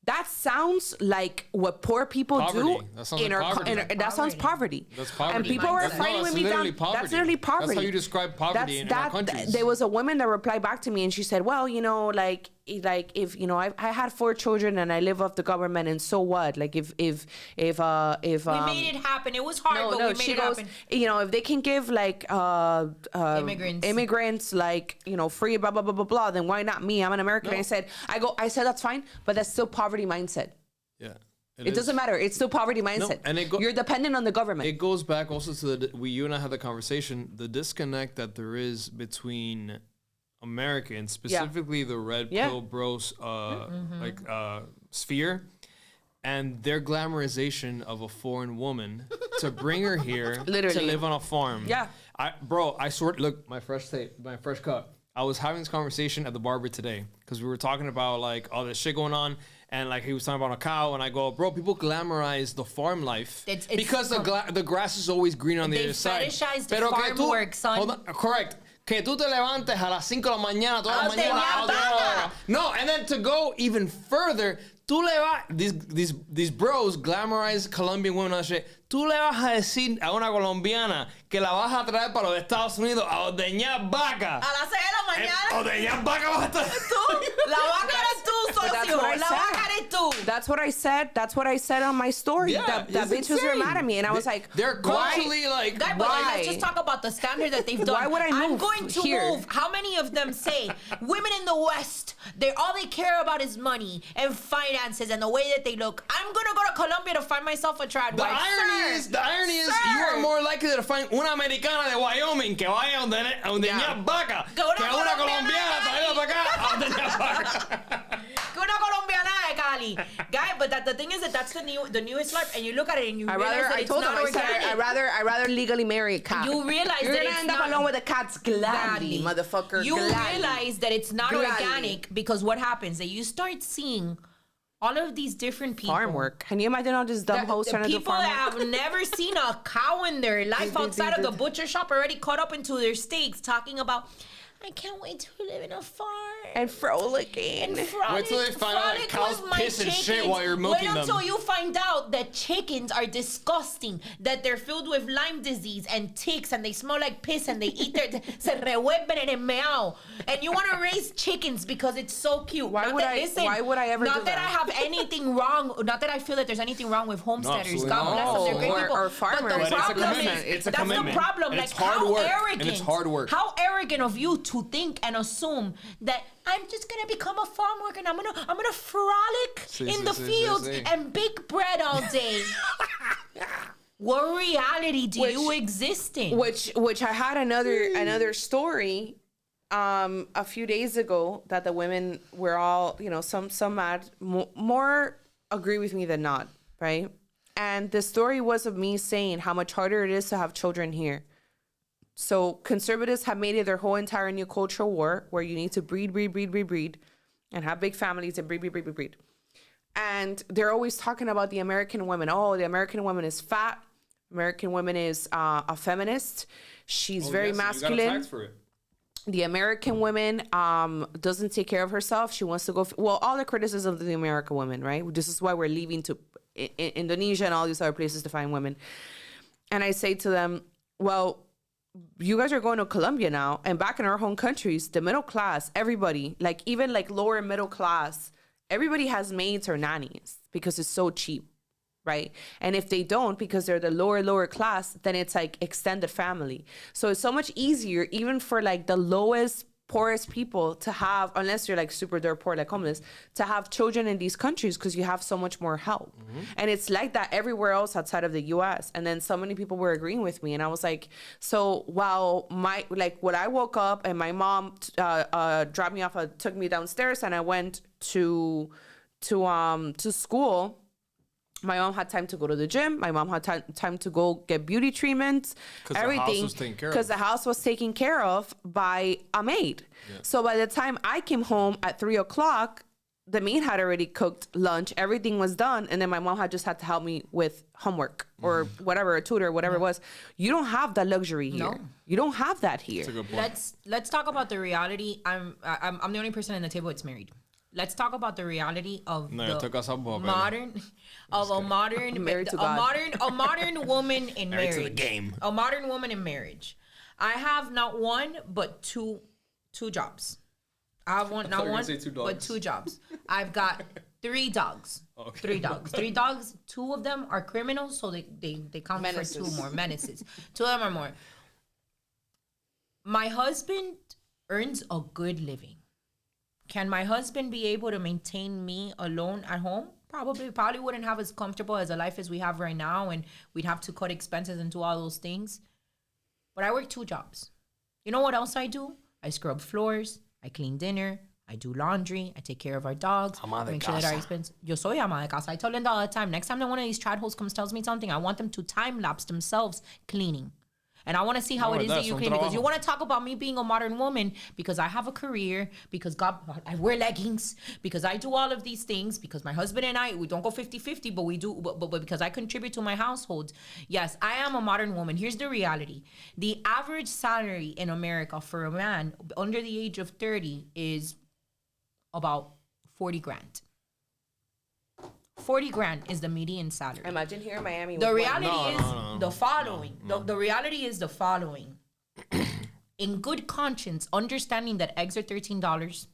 That sounds like what poor people do. That sounds like poverty. That sounds poverty. That's poverty. And people were fighting with me down. That's literally poverty. That's how you describe poverty in our countries. There was a woman that replied back to me and she said, well, you know, like if you know, I had 4 children and I live off the government, and so what? Like if we made it happen. It was hard, but we made it happen. You know, if they can give like immigrants like, you know, free blah blah blah blah blah, then why not me? I'm an American. No. I said that's fine, but that's still poverty mindset. Yeah. It doesn't matter. It's still poverty mindset. No, and you're dependent on the government. It goes back also to you and I had the conversation, the disconnect that there is between Americans, specifically the red pill bros, sphere, and their glamorization of a foreign woman to bring her here to live on a farm. Yeah. I swear, look, my fresh cut. I was having this conversation at the barber today because we were talking about like all this shit going on, and like he was talking about a cow, and I go, bro, people glamorize the farm life because the grass is always green on the other side. They fetishize the farm work, son. Hold on, correct. Que tú te levantes a las 5 de la mañana, toda la mañana. No, and then to go even further, tú le vas, these bros glamorize Colombian women and shit. Tú le vas a decir a una colombiana que la vas a traer para los Estados Unidos a ordeñar vaca. A las 6 de la mañana. Ordeñar vaca vas a traer. Tú, la vaca eres tú, socio. La vaca eres tú. That's what I said. That's what I said on my story. Yeah, that bitches were mad at me, and I was like, they're culturally like, Guy, but like, let's just talk about the standard that they've done. Why would I move I'm going to here? move. How many of them say women in the West, all they care about is money and finances and the way that they look? I'm gonna go to Colombia to find myself a tradwife. The irony is you are more likely to find una americana de Wyoming que vaya a ordeñar vaca que una colombiana traerla para acá a ordeñar vaca. Que una colombiana de Cali. Guy, but the thing is that's the newest life, and you look at it and you realize that it's not organic. I rather legally marry a cat. You realize You're that gonna it's end up not alone with the cats gladly, motherfucker. You gladly. realize that it's not organic because what happens? That you start seeing all of these different people. Farm work. Can you imagine all these dumb hoes trying to do people farm that work? have never seen a cow in their life outside of the butcher shop already caught up into their steaks talking about, I can't wait to live in a farm. And frolicking. Wait till they find out that cows piss and shit while you're milking them. Wait until you find out that chickens are disgusting, that they're filled with Lyme disease and ticks, and they smell like piss, and they eat their se revuelven en el meow. And you want to raise chickens because it's so cute. Why would I ever do that? Not that I have anything wrong. Not that I feel that there's anything wrong with homesteaders. No, God bless them. They're great people. Or farmers. But the But problem it's a commitment. That's the problem. And like it's hard how work. arrogant. And it's hard work. How arrogant of you to think and assume that I'm just gonna become a farm worker and I'm gonna frolic in the fields and bake bread all day. What reality do you exist in? Which I had another story a few days ago that the women were all, some mad, more agree with me than not, right? And the story was of me saying how much harder it is to have children here. So conservatives have made it their whole entire new cultural war where you need to breed, and have big families and breed. And they're always talking about the American woman. Oh, the American woman is fat. American woman is a feminist. She's very masculine. You got tax for it. The American woman doesn't take care of herself. She wants to go. All the criticism of the American woman, right? This is why we're leaving to Indonesia and all these other places to find women. And I say to them, well, you guys are going to Colombia now, and back in our home countries, the middle class, everybody, like even like lower middle class, everybody has maids or nannies because it's so cheap, right? And if they don't, because they're the lower class, then it's like extended family. So it's so much easier, even for like the lowest, poorest people to have, unless you're like super dirt poor, like homeless, to have children in these countries because you have so much more help. Mm-hmm. And it's like that everywhere else outside of the US. And then so many people were agreeing with me. And I was like, so while when I woke up and my mom dropped me off, took me downstairs and I went to school, my mom had time to go to the gym. My mom had time to go get beauty treatments, everything. Because the house was taken care of by a maid. Yeah. So by the time I came home at 3:00, the maid had already cooked lunch. Everything was done. And then my mom had to help me with homework or whatever, a tutor, whatever it was. You don't have that luxury here. No. You don't have that here. That's a good point. Let's talk about the reality. I'm the only person in the table that's married. Let's talk about the reality of a modern woman in marriage. To the game. A modern woman in marriage. I have not one but two jobs. I have but two jobs. I've got 3 dogs. Okay. 3 dogs. 3 dogs. 2 of them are criminals, so they count menaces. For 2 more menaces. 2 of them are more. My husband earns a good living. Can my husband be able to maintain me alone at home? Probably wouldn't have as comfortable as a life as we have right now, and we'd have to cut expenses and do all those things. But I work 2 jobs. You know what else I do? I scrub floors, I clean dinner, I do laundry, I take care of our dogs, make sure that our expenses. Yo soy ama de casa. I tell Linda all the time, next time that one of these trad hoes comes tells me something, I want them to time lapse themselves cleaning. And I want to see how it is that you un can, because you trabajo. want to talk about me being a modern woman because I have a career, because God, I wear leggings, because I do all of these things, because my husband and I, we don't go 50-50, but we do, but because I contribute to my household. Yes, I am a modern woman. Here's the reality. The average salary in America for a man under the age of 30 is about 40 grand. 40 grand is the median salary. Imagine here in Miami. The with reality is the following. The reality is the following. In good conscience, understanding that eggs are $13,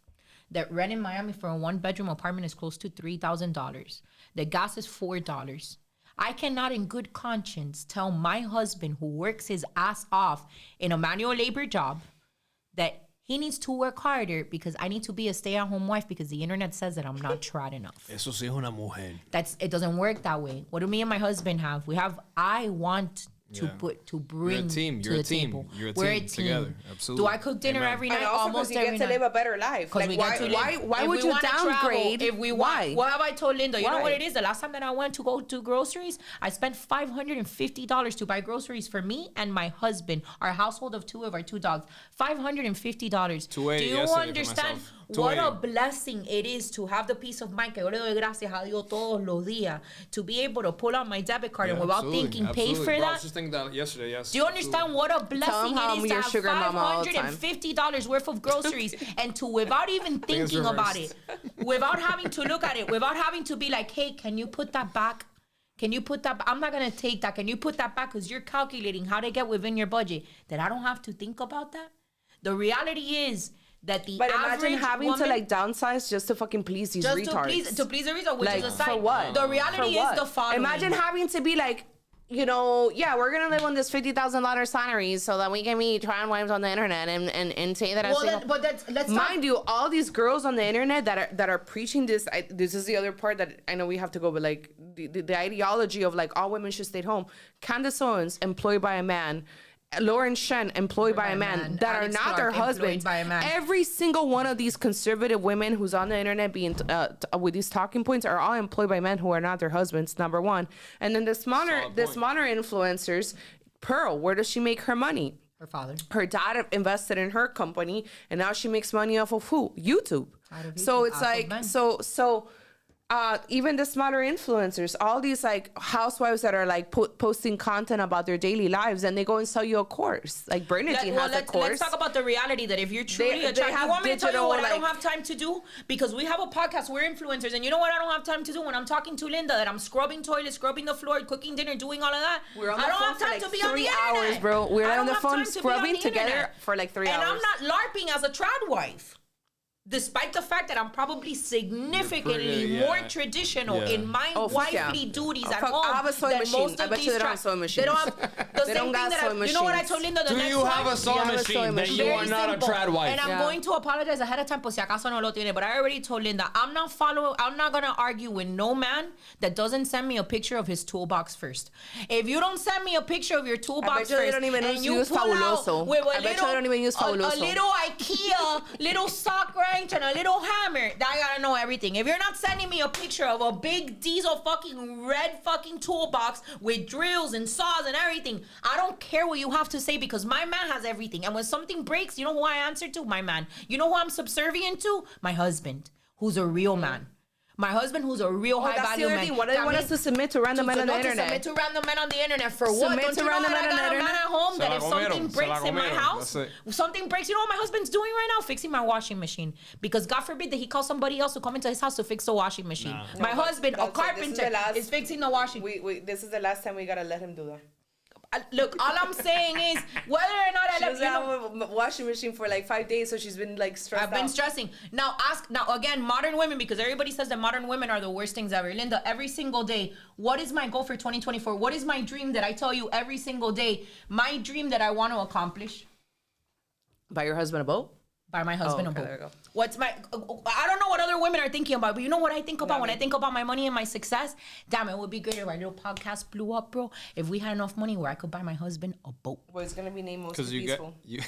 that rent in Miami for a 1-bedroom apartment is close to $3,000, that gas is $4. I cannot in good conscience tell my husband, who works his ass off in a manual labor job, that he needs to work harder because I need to be a stay-at-home wife because the internet says that I'm not trad enough. Eso sí es una mujer. It doesn't work that way. What do me and my husband have? I want to bring to the table. You're a We're team together. Absolutely. Do I cook dinner Amen. every And night? also Almost you every get to night. live a better life. Because Like, we get to live. why If would we you wanna travel, downgrade? if we Why? want, what have I told Linda? You know Why? what it is? The last time that I went to go to groceries, I spent $550 to buy groceries for me and my husband, our household of 2 of our 2 dogs. $550. Do $280 you yesterday for understand myself. what a $280. blessing it is to have the peace of mind que yo le doy gracias a Dios todos los días, to be able to pull out my debit card and without thinking pay for Bro, I was that? just thinking that yesterday, yes. Do you understand what a blessing how it I'm is to your have sugar mama all the time. $550 worth of groceries and to, without even Things thinking about it, reversed. without having to look at it, without having to be like, hey, can you put that back? Can you put that? I'm not going to take that. Can you put that back? Because you're calculating how to get within your budget. That I don't have to think about that. The reality is that the But average imagine having woman, to like downsize just to fucking please these just retards. to please the result, which Like, is a side. for what? The reality For is what? the following. Imagine having to be like, you know, yeah, we're gonna live on this $50,000 salary so that we can meet trans wives on the internet and say that. Well, but let's talk. Mind you, all these girls on the internet that are preaching this. This is the other part that I know we have to go, but like the ideology of like all women should stay at home. Candace Owens, employed by a man. Lauren Shen, employed by a man, that Alex are not Clark, their employed husbands. by a man. Every single one of these conservative women who's on the internet being with these talking points are all employed by men who are not their husbands. Number one, and then the smaller influencers. Pearl, where does she make her money? Her father. Her dad invested in her company, and now she makes money off of who? YouTube. So it's like even the smaller influencers, all these like housewives that are like posting content about their daily lives, and they go and sell you a course. Like Bernadine has a course. Let's talk about the reality that if you're truly They attracted, you want me to tell you digital, what I don't like- have time to do? Because we have a podcast, we're influencers, and you know what I don't have time to do when I'm talking to Linda, that I'm scrubbing toilets, scrubbing the floor, cooking dinner, doing all of that. We're on the I don't phone have for time like to be on the 3 internet. hours, bro. We're I on don't the have phone time to be on scrubbing the together internet. for like 3 and hours. I'm not LARPing as a trad wife. Despite the fact that I'm probably significantly more traditional in my wifely duties at home I have a sewing than machine. most I of bet you these they don't trad- have sewing They machines. don't have the They same don't got thing that sewing you know what I machines. told Linda the Do next you have time? a sewing have a machine? sewing Then you machine. are not a Simple. trad wife. And I'm going to apologize ahead of time, por si acaso no lo tiene. But I already told Linda, I'm not gonna argue with no man that doesn't send me a picture of his toolbox first. If you don't send me a picture of your toolbox bet you they first, don't even and you use pull out Fabuloso. with a I bet you they don't even use Fabuloso. a little IKEA, little sock wrench, and a little hammer, I gotta know everything. If you're not sending me a picture of a big diesel fucking red fucking toolbox with drills and saws and everything, I don't care what you have to say because my man has everything. And when something breaks, you know who I answer to? My man. You know who I'm subservient to? My husband, who's a real man. My husband, who's a real high that's value the other man. thing. What do they want us to submit to random men on the To internet? submit to random men on the internet for what? Submit Don't to you know random that I men on got the a man internet? at home Se that la if something comieron, se breaks la in my comieron. house, That's it. something breaks, you know what my husband's doing right now? Fixing my washing machine. Because God forbid that he calls somebody else to come into his house to fix the washing machine. Nah. My No, but husband, a that's it. This is carpenter, the last- is fixing the washing. This is the last time we gotta let him do that. Look, all I'm saying is whether or not I She let doesn't have a washing machine for like 5 days, so she's been like stressed I've been out. stressing. Now again, modern women, because everybody says that modern women are the worst things ever. Linda, every single day, what is my goal for 2024? What is my dream that I tell you every single day? My dream that I want to accomplish? Buy your husband a boat? By my husband. okay, there we go. What's my? I don't know what other women are thinking about, but you know what I think about when I think about my money and my success. Damn, it would be great if our little podcast blew up, bro. If we had enough money where I could buy my husband a boat. Well, it's gonna be named Most Because you Peaceful. got you.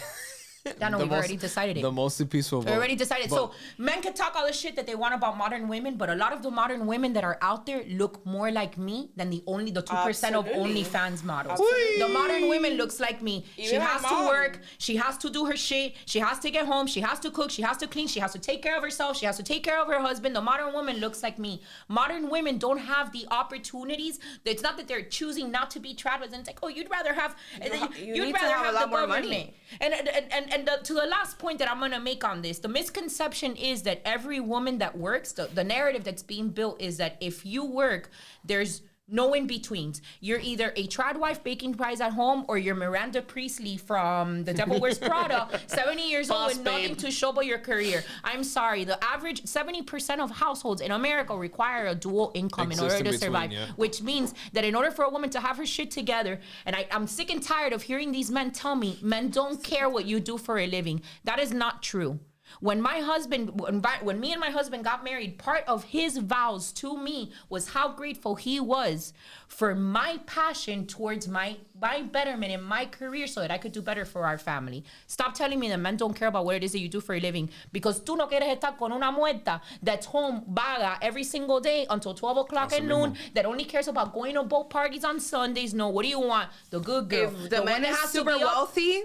Yeah, no, we've already decided it. The mostly peaceful vote. We already decided. So men can talk all the shit that they want about modern women, but a lot of the modern women that are out there look more like me than the 2% of OnlyFans models. The modern women looks like me. She has to work. She has to do her shit. She has to get home. She has to cook. She has to clean. She has to take care of herself. She has to take care of her husband. The modern woman looks like me. Modern women don't have the opportunities. It's not that they're choosing not to be tradwives. And it's like, oh, you'd rather have the government. Money. And to the last point that I'm going to make on this, the misconception is that every woman that works, the narrative that's being built is that if you work, there's no in-betweens. You're either a tradwife baking pies at home or you're Miranda Priestley from The Devil Wears Prada, 70 years old with nothing to show but your career. I'm sorry. The average 70% of households in America require a dual income in order to survive, which means that in order for a woman to have her shit together, and I'm sick and tired of hearing these men tell me, men don't care what you do for a living. That is not true. When me and my husband got married, part of his vows to me was how grateful he was for my passion towards my betterment in my career so that I could do better for our family. Stop telling me that men don't care about what it is that you do for a living, because tú no quieres estar con una muerta that's home vaga every single day until 12 o'clock at noon, that only cares about going to boat parties on Sundays. No, what do you want? The good girl. If the man is super wealthy,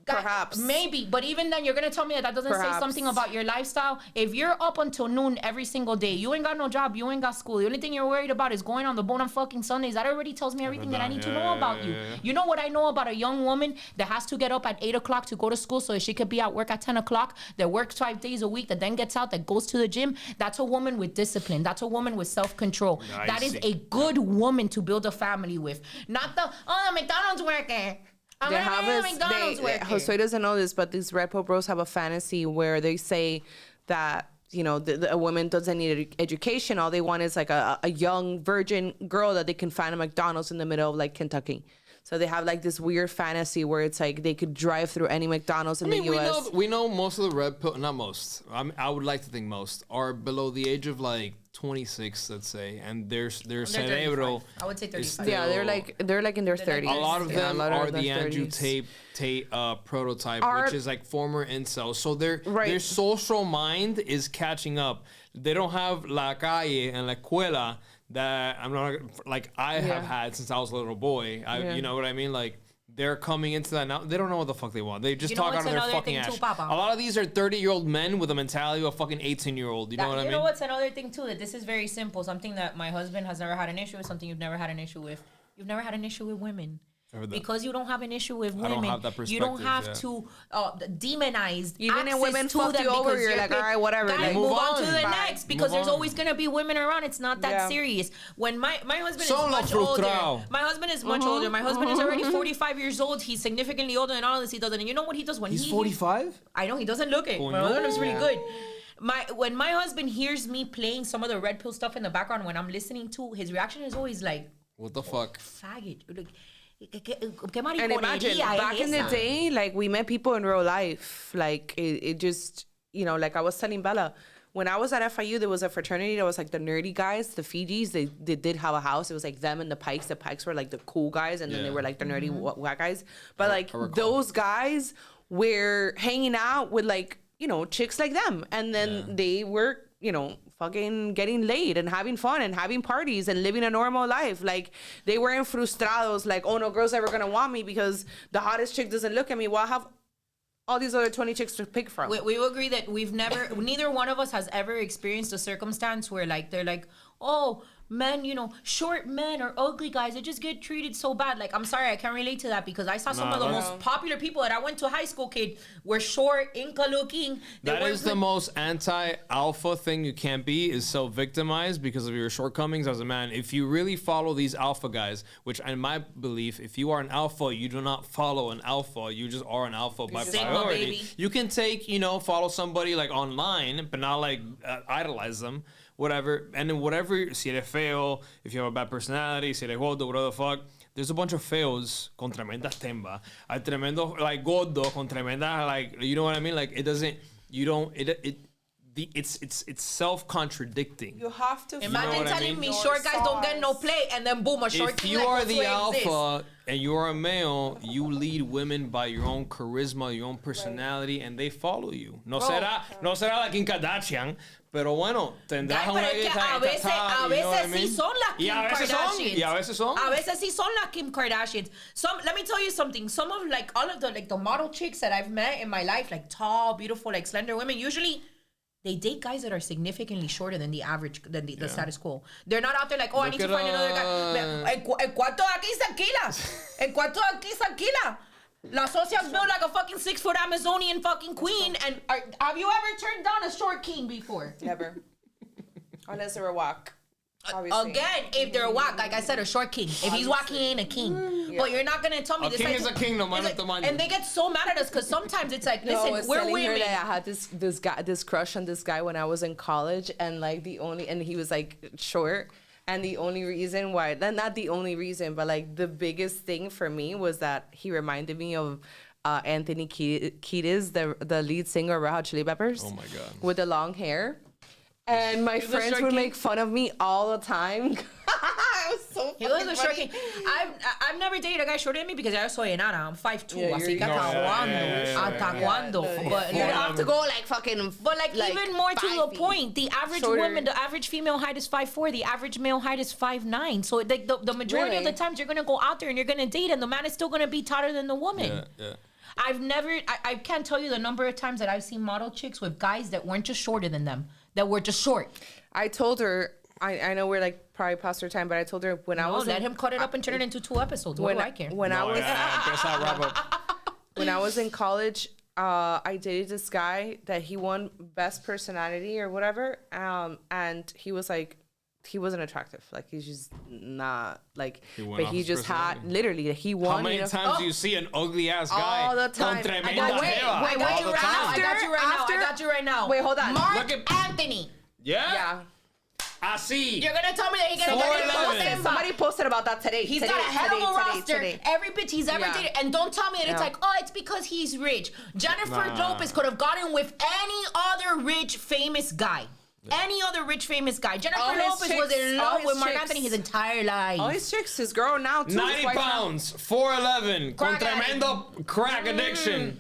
perhaps. Maybe, but even then, you're going to tell me that doesn't say something about your lifestyle. If you're up until noon every single day, you ain't got no job, you ain't got school, the only thing you're worried about is going on the boat on fucking Sundays, that already tells me everything that I need to know about you. You know what I know about a young woman that has to get up at 8 o'clock to go to school so that she could be at work at 10 o'clock, that works 5 days a week, that then gets out, that goes to the gym? That's a woman with discipline. That's a woman with self-control. That is a good woman to build a family with. Not the, McDonald's worker. Josue doesn't know this, but these Red Pill Bros have a fantasy where they say that, you know, a woman doesn't need education. All they want is like a young virgin girl that they can find at McDonald's in the middle of like Kentucky. So they have like this weird fantasy where it's like they could drive through any McDonald's in the U.S. We know most of the Red Pill, not most, I would like to think most, are below the age of like 26, let's say, and their cerebro. I would say 35. Yeah, they're like in their 30s. A lot of them are the Andrew Tate prototype, which is like former incels. So their social mind is catching up. They don't have la calle and la escuela that I'm not like I have had since I was a little boy. You know what I mean? Like, they're coming into that now. They don't know what the fuck they want. They just talk out of their fucking ass. A lot of these are 30-year-old men with a mentality of a fucking 18-year-old. You know what I mean? You know what's another thing too? That this is very simple. Something that my husband has never had an issue with. Something you've never had an issue with. You've never had an issue with women. Because you don't have an issue with women, you don't have to demonize even if women fuck you over. You're like, all right, whatever. Like, move on to the next, because there's always gonna be women around. It's not that serious. When my husband is much older, my husband is much older. My husband is already 45 years old. He's significantly older than all this. He doesn't. And you know what he does when he's 45? I know he doesn't look it. My husband is really good. When my husband hears me playing some of the Red Pill stuff in the background when I'm listening to, his reaction is always like, "What the fuck, faggot." Like, and imagine back in the day, like, we met people in real life. Like, it just, you know, like I was telling Bella, when I was at FIU, there was a fraternity that was like the nerdy guys, the Fijis. They did have a house. It was like them and the Pikes. The Pikes were like the cool guys, and then they were like the nerdy white guys. But like those guys were hanging out with, like, you know, chicks like them, and then they were, you know, fucking getting laid and having fun and having parties and living a normal life. Like, they weren't frustrados, like, oh, no girl's ever gonna want me because the hottest chick doesn't look at me. Well, I have all these other 20 chicks to pick from. We agree that neither one of us has ever experienced a circumstance where, like, they're like, oh, men, you know, short men or ugly guys, they just get treated so bad. Like, I'm sorry, I can't relate to that, because I saw some of the most popular people that I went to high school, kid, were short, Inca looking. That is the most anti-alpha thing you can't be, is self-victimized because of your shortcomings as a man. If you really follow these alpha guys, which in my belief, if you are an alpha, you do not follow an alpha. You just are an alpha by priority. Baby. You can take, you know, follow somebody like online, but not like idolize them. Whatever, and then whatever, si eres feo, if you have a bad personality, si eres gordo, whatever the fuck, there's a bunch of feos con tremendas tembas. Hay tremendo, like, gordo con tremenda, like, you know what I mean? Like, it doesn't, you don't, it's self-contradicting. You have to Imagine what I telling mean? me short guys don't get no play, and then boom, a short If king you like are Josué the exists. alpha and you're a male, you lead women by your own charisma, your own personality, and they follow you. No será la Kim Kardashian, pero bueno, tendrás Pero una es que a veces sí son las Kim Kardashians. Y a veces son. A veces sí son las Kim Kardashians. Let me tell you something. Some of like all of the model chicks that I've met in my life, like tall, beautiful, like slender women, usually they date guys that are significantly shorter than the average, than the status quo. They're not out there like, oh, I need to find another guy. ¿En cuánto aquí se alquila? ¿En cuánto aquí se alquila? La socia's built like a fucking 6-foot Amazonian fucking queen. And have you ever turned down a short king before? Never. Unless they're a whack. Obviously. Again, if they're a whack, like I said, a short king. If he's whack, he ain't a king. Yeah. But you're not gonna tell me a this. king is a king, no matter the money. And they get so mad at us because sometimes it's like, listen, I was we're telling her women. that I had this crush on this guy when I was in college, and like and he was like short, and the only reason why, not the only reason, but like the biggest thing for me was that he reminded me of Anthony Kiedis, the lead singer of Red Hot Chili Peppers. Oh my God. With the long hair. And my friends would make fun of me all the time. I was so He was a funny. short king. I've never dated a guy shorter than me because yo soy enana. I'm 5'2". Yeah, Así que hasta cuándo. But You have to go like fucking. But like even more to 5 the feet. point, the average Shorter. woman, the average female height is 5'4". The average male height is 5'9". So like the majority of the times you're gonna go out there and you're gonna date, and the man is still gonna be taller than the woman. Yeah. I can't tell you the number of times that I've seen model chicks with guys that weren't just shorter than them, that were just short. I told her, I know we're like probably past our time, but I told her when I was let him cut it up and turn it into 2 episodes. What do I care? When I was in college, I dated this guy that he won best personality or whatever, and he was like, he wasn't attractive. Like he's just not like, but he just had literally he won. How many times do you see an ugly ass guy? All the time. I got you right now. Wait, hold on. Mark Anthony. Yeah. I see. You're gonna tell me that he's gonna get Somebody posted about that today. He's got a hell of a roster. Every bitch he's ever dated. And don't tell me that it's like, oh, it's because he's rich. Jennifer Lopez could have gotten with any other rich, famous guy. Any other rich, famous guy. Jennifer Lopez was in love with Mark Anthony his entire life. All his chicks, his girl now too. 90 pounds, 4'11", con tremendo crack addiction.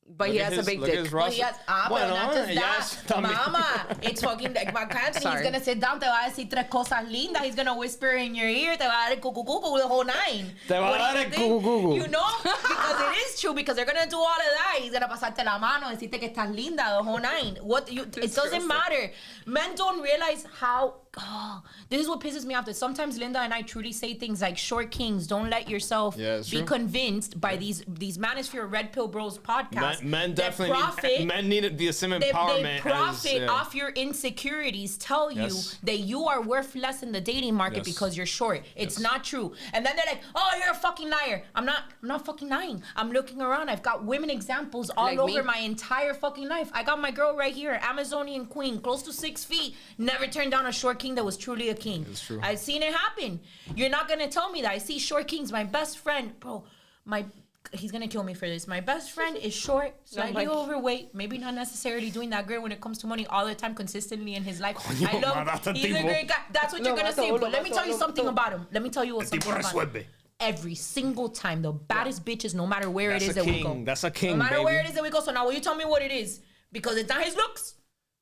But he has a big dick. But he has, but not just that. Mama, it's fucking like Mark Anthony. He's gonna sit down, te va a decir tres cosas lindas. He's gonna whisper in your ear, te va a dar el cucu, the whole nine. Te va a dar el cucu. You know? Because it is true, because they're gonna do all of that. He's gonna pasarte la mano, decirte que estás linda, the whole nine. It doesn't matter. Men don't realize how, this is what pisses me off, that sometimes Linda and I truly say things like, short kings, don't let yourself be convinced by these manosphere red pill bros podcasts. Men definitely need the same empowerment. They profit off your insecurities, tell you that you are worth less in the dating market because you're short. It's not true. And then they're like, oh, you're a fucking liar. I'm not fucking lying. I'm looking around. I've got women examples all like over my entire fucking life. I got my girl right here, Amazonian queen, close to 6 feet, never turned down a short king that was truly a king. It's true. I've seen it happen. You're not gonna tell me that. I see short kings. My best friend, bro, he's gonna kill me for this. My best friend is short, slightly overweight, maybe not necessarily doing that great when it comes to money all the time, consistently in his life. I love him. He's a great guy. That's what you're gonna say. But let me tell you something about him. Let me tell you something about him. Every single time, the baddest bitches, no matter where it is that we go. That's a king, no matter where it is that we go. So now will you tell me what it is? Because it's not his looks.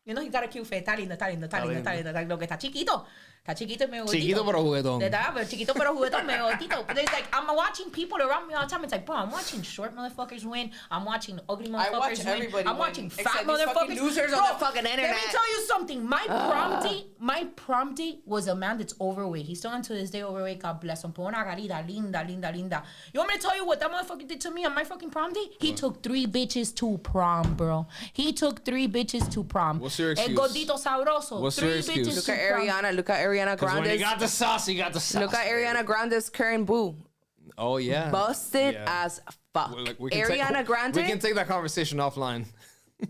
You know, he got a cute face. Está lindo. Lo que está chiquito. Está chiquito y medio gordito. Chiquito pero juguetón. Chiquito pero juguetón, medio gordito. But it's like, I'm watching people around me all the time. It's like, bro, I'm watching short motherfuckers win. I'm watching ugly motherfuckers win. I'm watching fat motherfuckers. Losers on the fucking internet. Let me tell you something. My prom date was a man that's overweight. He's still until this day overweight. God bless him. Pon una carita linda. You want me to tell you what that motherfucker did to me on my fucking prom date? He took 3 bitches to prom, bro. He took 3 bitches to prom. What's your excuse? El gordito sabroso. What's 3 your excuse? bitches Look to at Ariana. Look at Ariana Grande. When you got the sauce, you got the sauce. Look at Ariana Grande's current boo. Oh yeah. Busted as fuck. Like, Ariana Grande. We can take that conversation offline.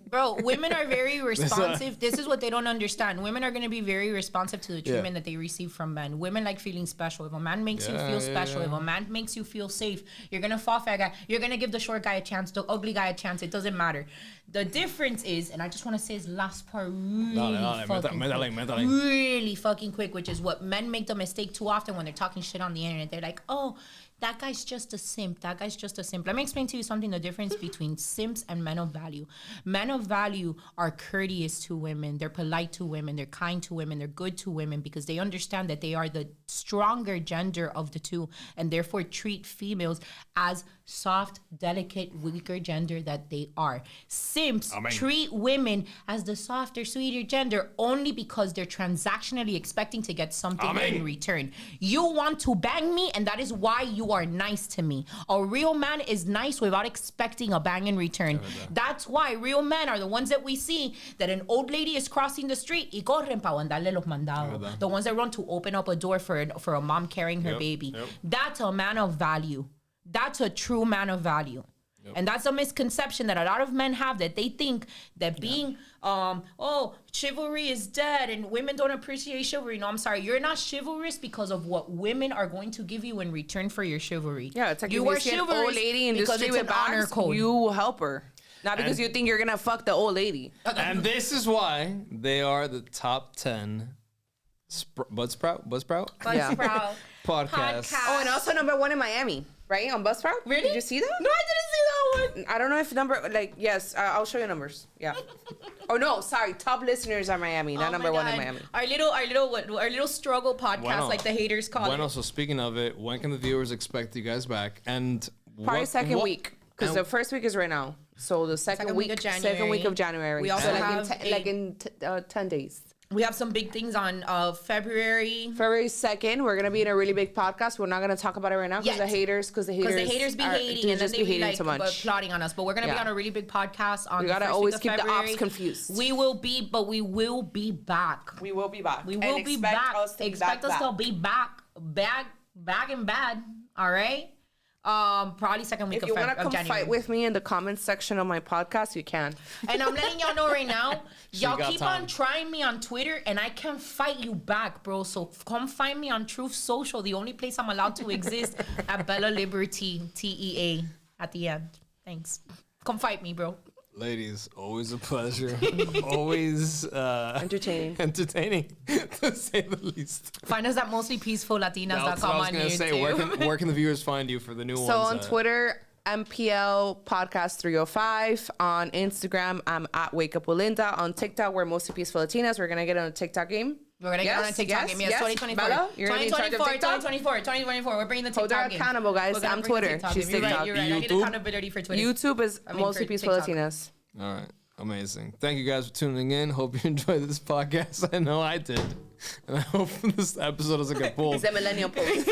Bro, women are very responsive. This is what they don't understand. Women are going to be very responsive to the treatment that they receive from men. Women like feeling special. If a man makes you feel special, if a man makes you feel safe, you're going to fall for a guy. You're going to give the short guy a chance, the ugly guy a chance. It doesn't matter. The difference is, and I just want to say his last part really fucking quick, which is what men make the mistake too often when they're talking shit on the internet. They're like, oh, that guy's just a simp. That guy's just a simp. Let me explain to you something, the difference between simps and men of value. Men of value are courteous to women. They're polite to women. They're kind to women. They're good to women because they understand that they are the stronger gender of the two and therefore treat females as soft, delicate, weaker gender that they are. Simps treat women as the softer, sweeter gender only because they're transactionally expecting to get something in return. You want to bang me, and that is why you are nice to me. A real man is nice without expecting a bang in return. That's why real men are the ones that we see that an old lady is crossing the street y corren pa mandarle los mandados. The ones that run to open up a door for a mom carrying her baby. That's a man of value. That's a true man of value. And that's a misconception that a lot of men have, that they think that being, chivalry is dead and women don't appreciate chivalry. No, I'm sorry. You're not chivalrous because of what women are going to give you in return for your chivalry. Yeah, it's like you are chivalrous, an old lady in the street with honor code. You will help her. Not because you think you're going to fuck the old lady. And this is why they are the top 10 Buzzsprout podcast. Oh, and also number 1 in Miami. Right? On Buzzsprout? Really? Did you see that? No, I didn't see that one. I don't know if yes, I'll show you numbers. Yeah. Oh, no, sorry. Top listeners are Miami, not number 1 in Miami. Our little struggle podcast, like the haters call it. So speaking of it, when can the viewers expect you guys back? And probably second week. Because the first week is right now. So the second week of January. We also have in 10 days. We have some big things on February 2nd. We're gonna be in a really big podcast. We're not gonna talk about it right now because the haters be hating and then they be like too much, plotting on us. But we're gonna be on a really big podcast on. We gotta always keep the ops confused. We will be back. We will be back. We will be back. Expect us to be back and bad. All right. Probably second week of January. If you want to come fight with me in the comments section of my podcast, you can. And I'm letting y'all know right now, y'all keep on trying me on Twitter, and I can fight you back, bro. So come find me on Truth Social, the only place I'm allowed to exist, at Bella Liberty, TEA, at the end. Thanks. Come fight me, bro. Ladies, always a pleasure. Always entertaining, to say the least. Find us at mostlypeacefullatinas.com on YouTube. Say, where can the viewers find you for the new ones? So on Twitter, MPL Podcast 305. On Instagram, I'm at Wake Up with Linda. On TikTok, we're Mostly Peaceful Latinas. We're gonna get on a TikTok game. We're going to get on a TikTok game. Yes, 2024. Bella, you're 2024. We're bringing the TikTok Hold her game. accountable, guys. I'm Twitter. She's TikTok. You're right. I need accountability for Twitter. YouTube is Mostly Peaceful Latinas. All right. Amazing. Thank you guys for tuning in. Hope you enjoyed this podcast. I know I did. And I hope this episode doesn't get pulled. It's a millennial post.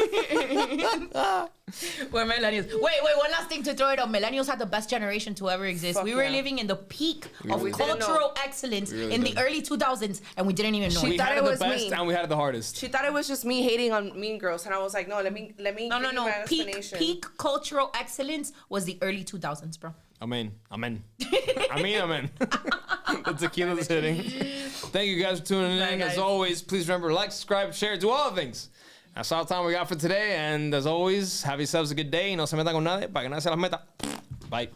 We're millennials. Wait, one last thing to throw it up. Millennials had the best generation to ever exist. We were living in the peak of cultural excellence in the early 2000s, and we didn't even know. We had it the best and we had it the hardest. She thought it was just me hating on Mean Girls, and I was like, no, let me No. Peak cultural excellence was the early 2000s, bro. Amen. The tequila's hitting. Thank you guys for tuning in. As always, please remember to like, subscribe, share, do all the things. That's all the time we got for today. And as always, have yourselves a good day. No se metan con nadie para que nadie se las meta. Bye.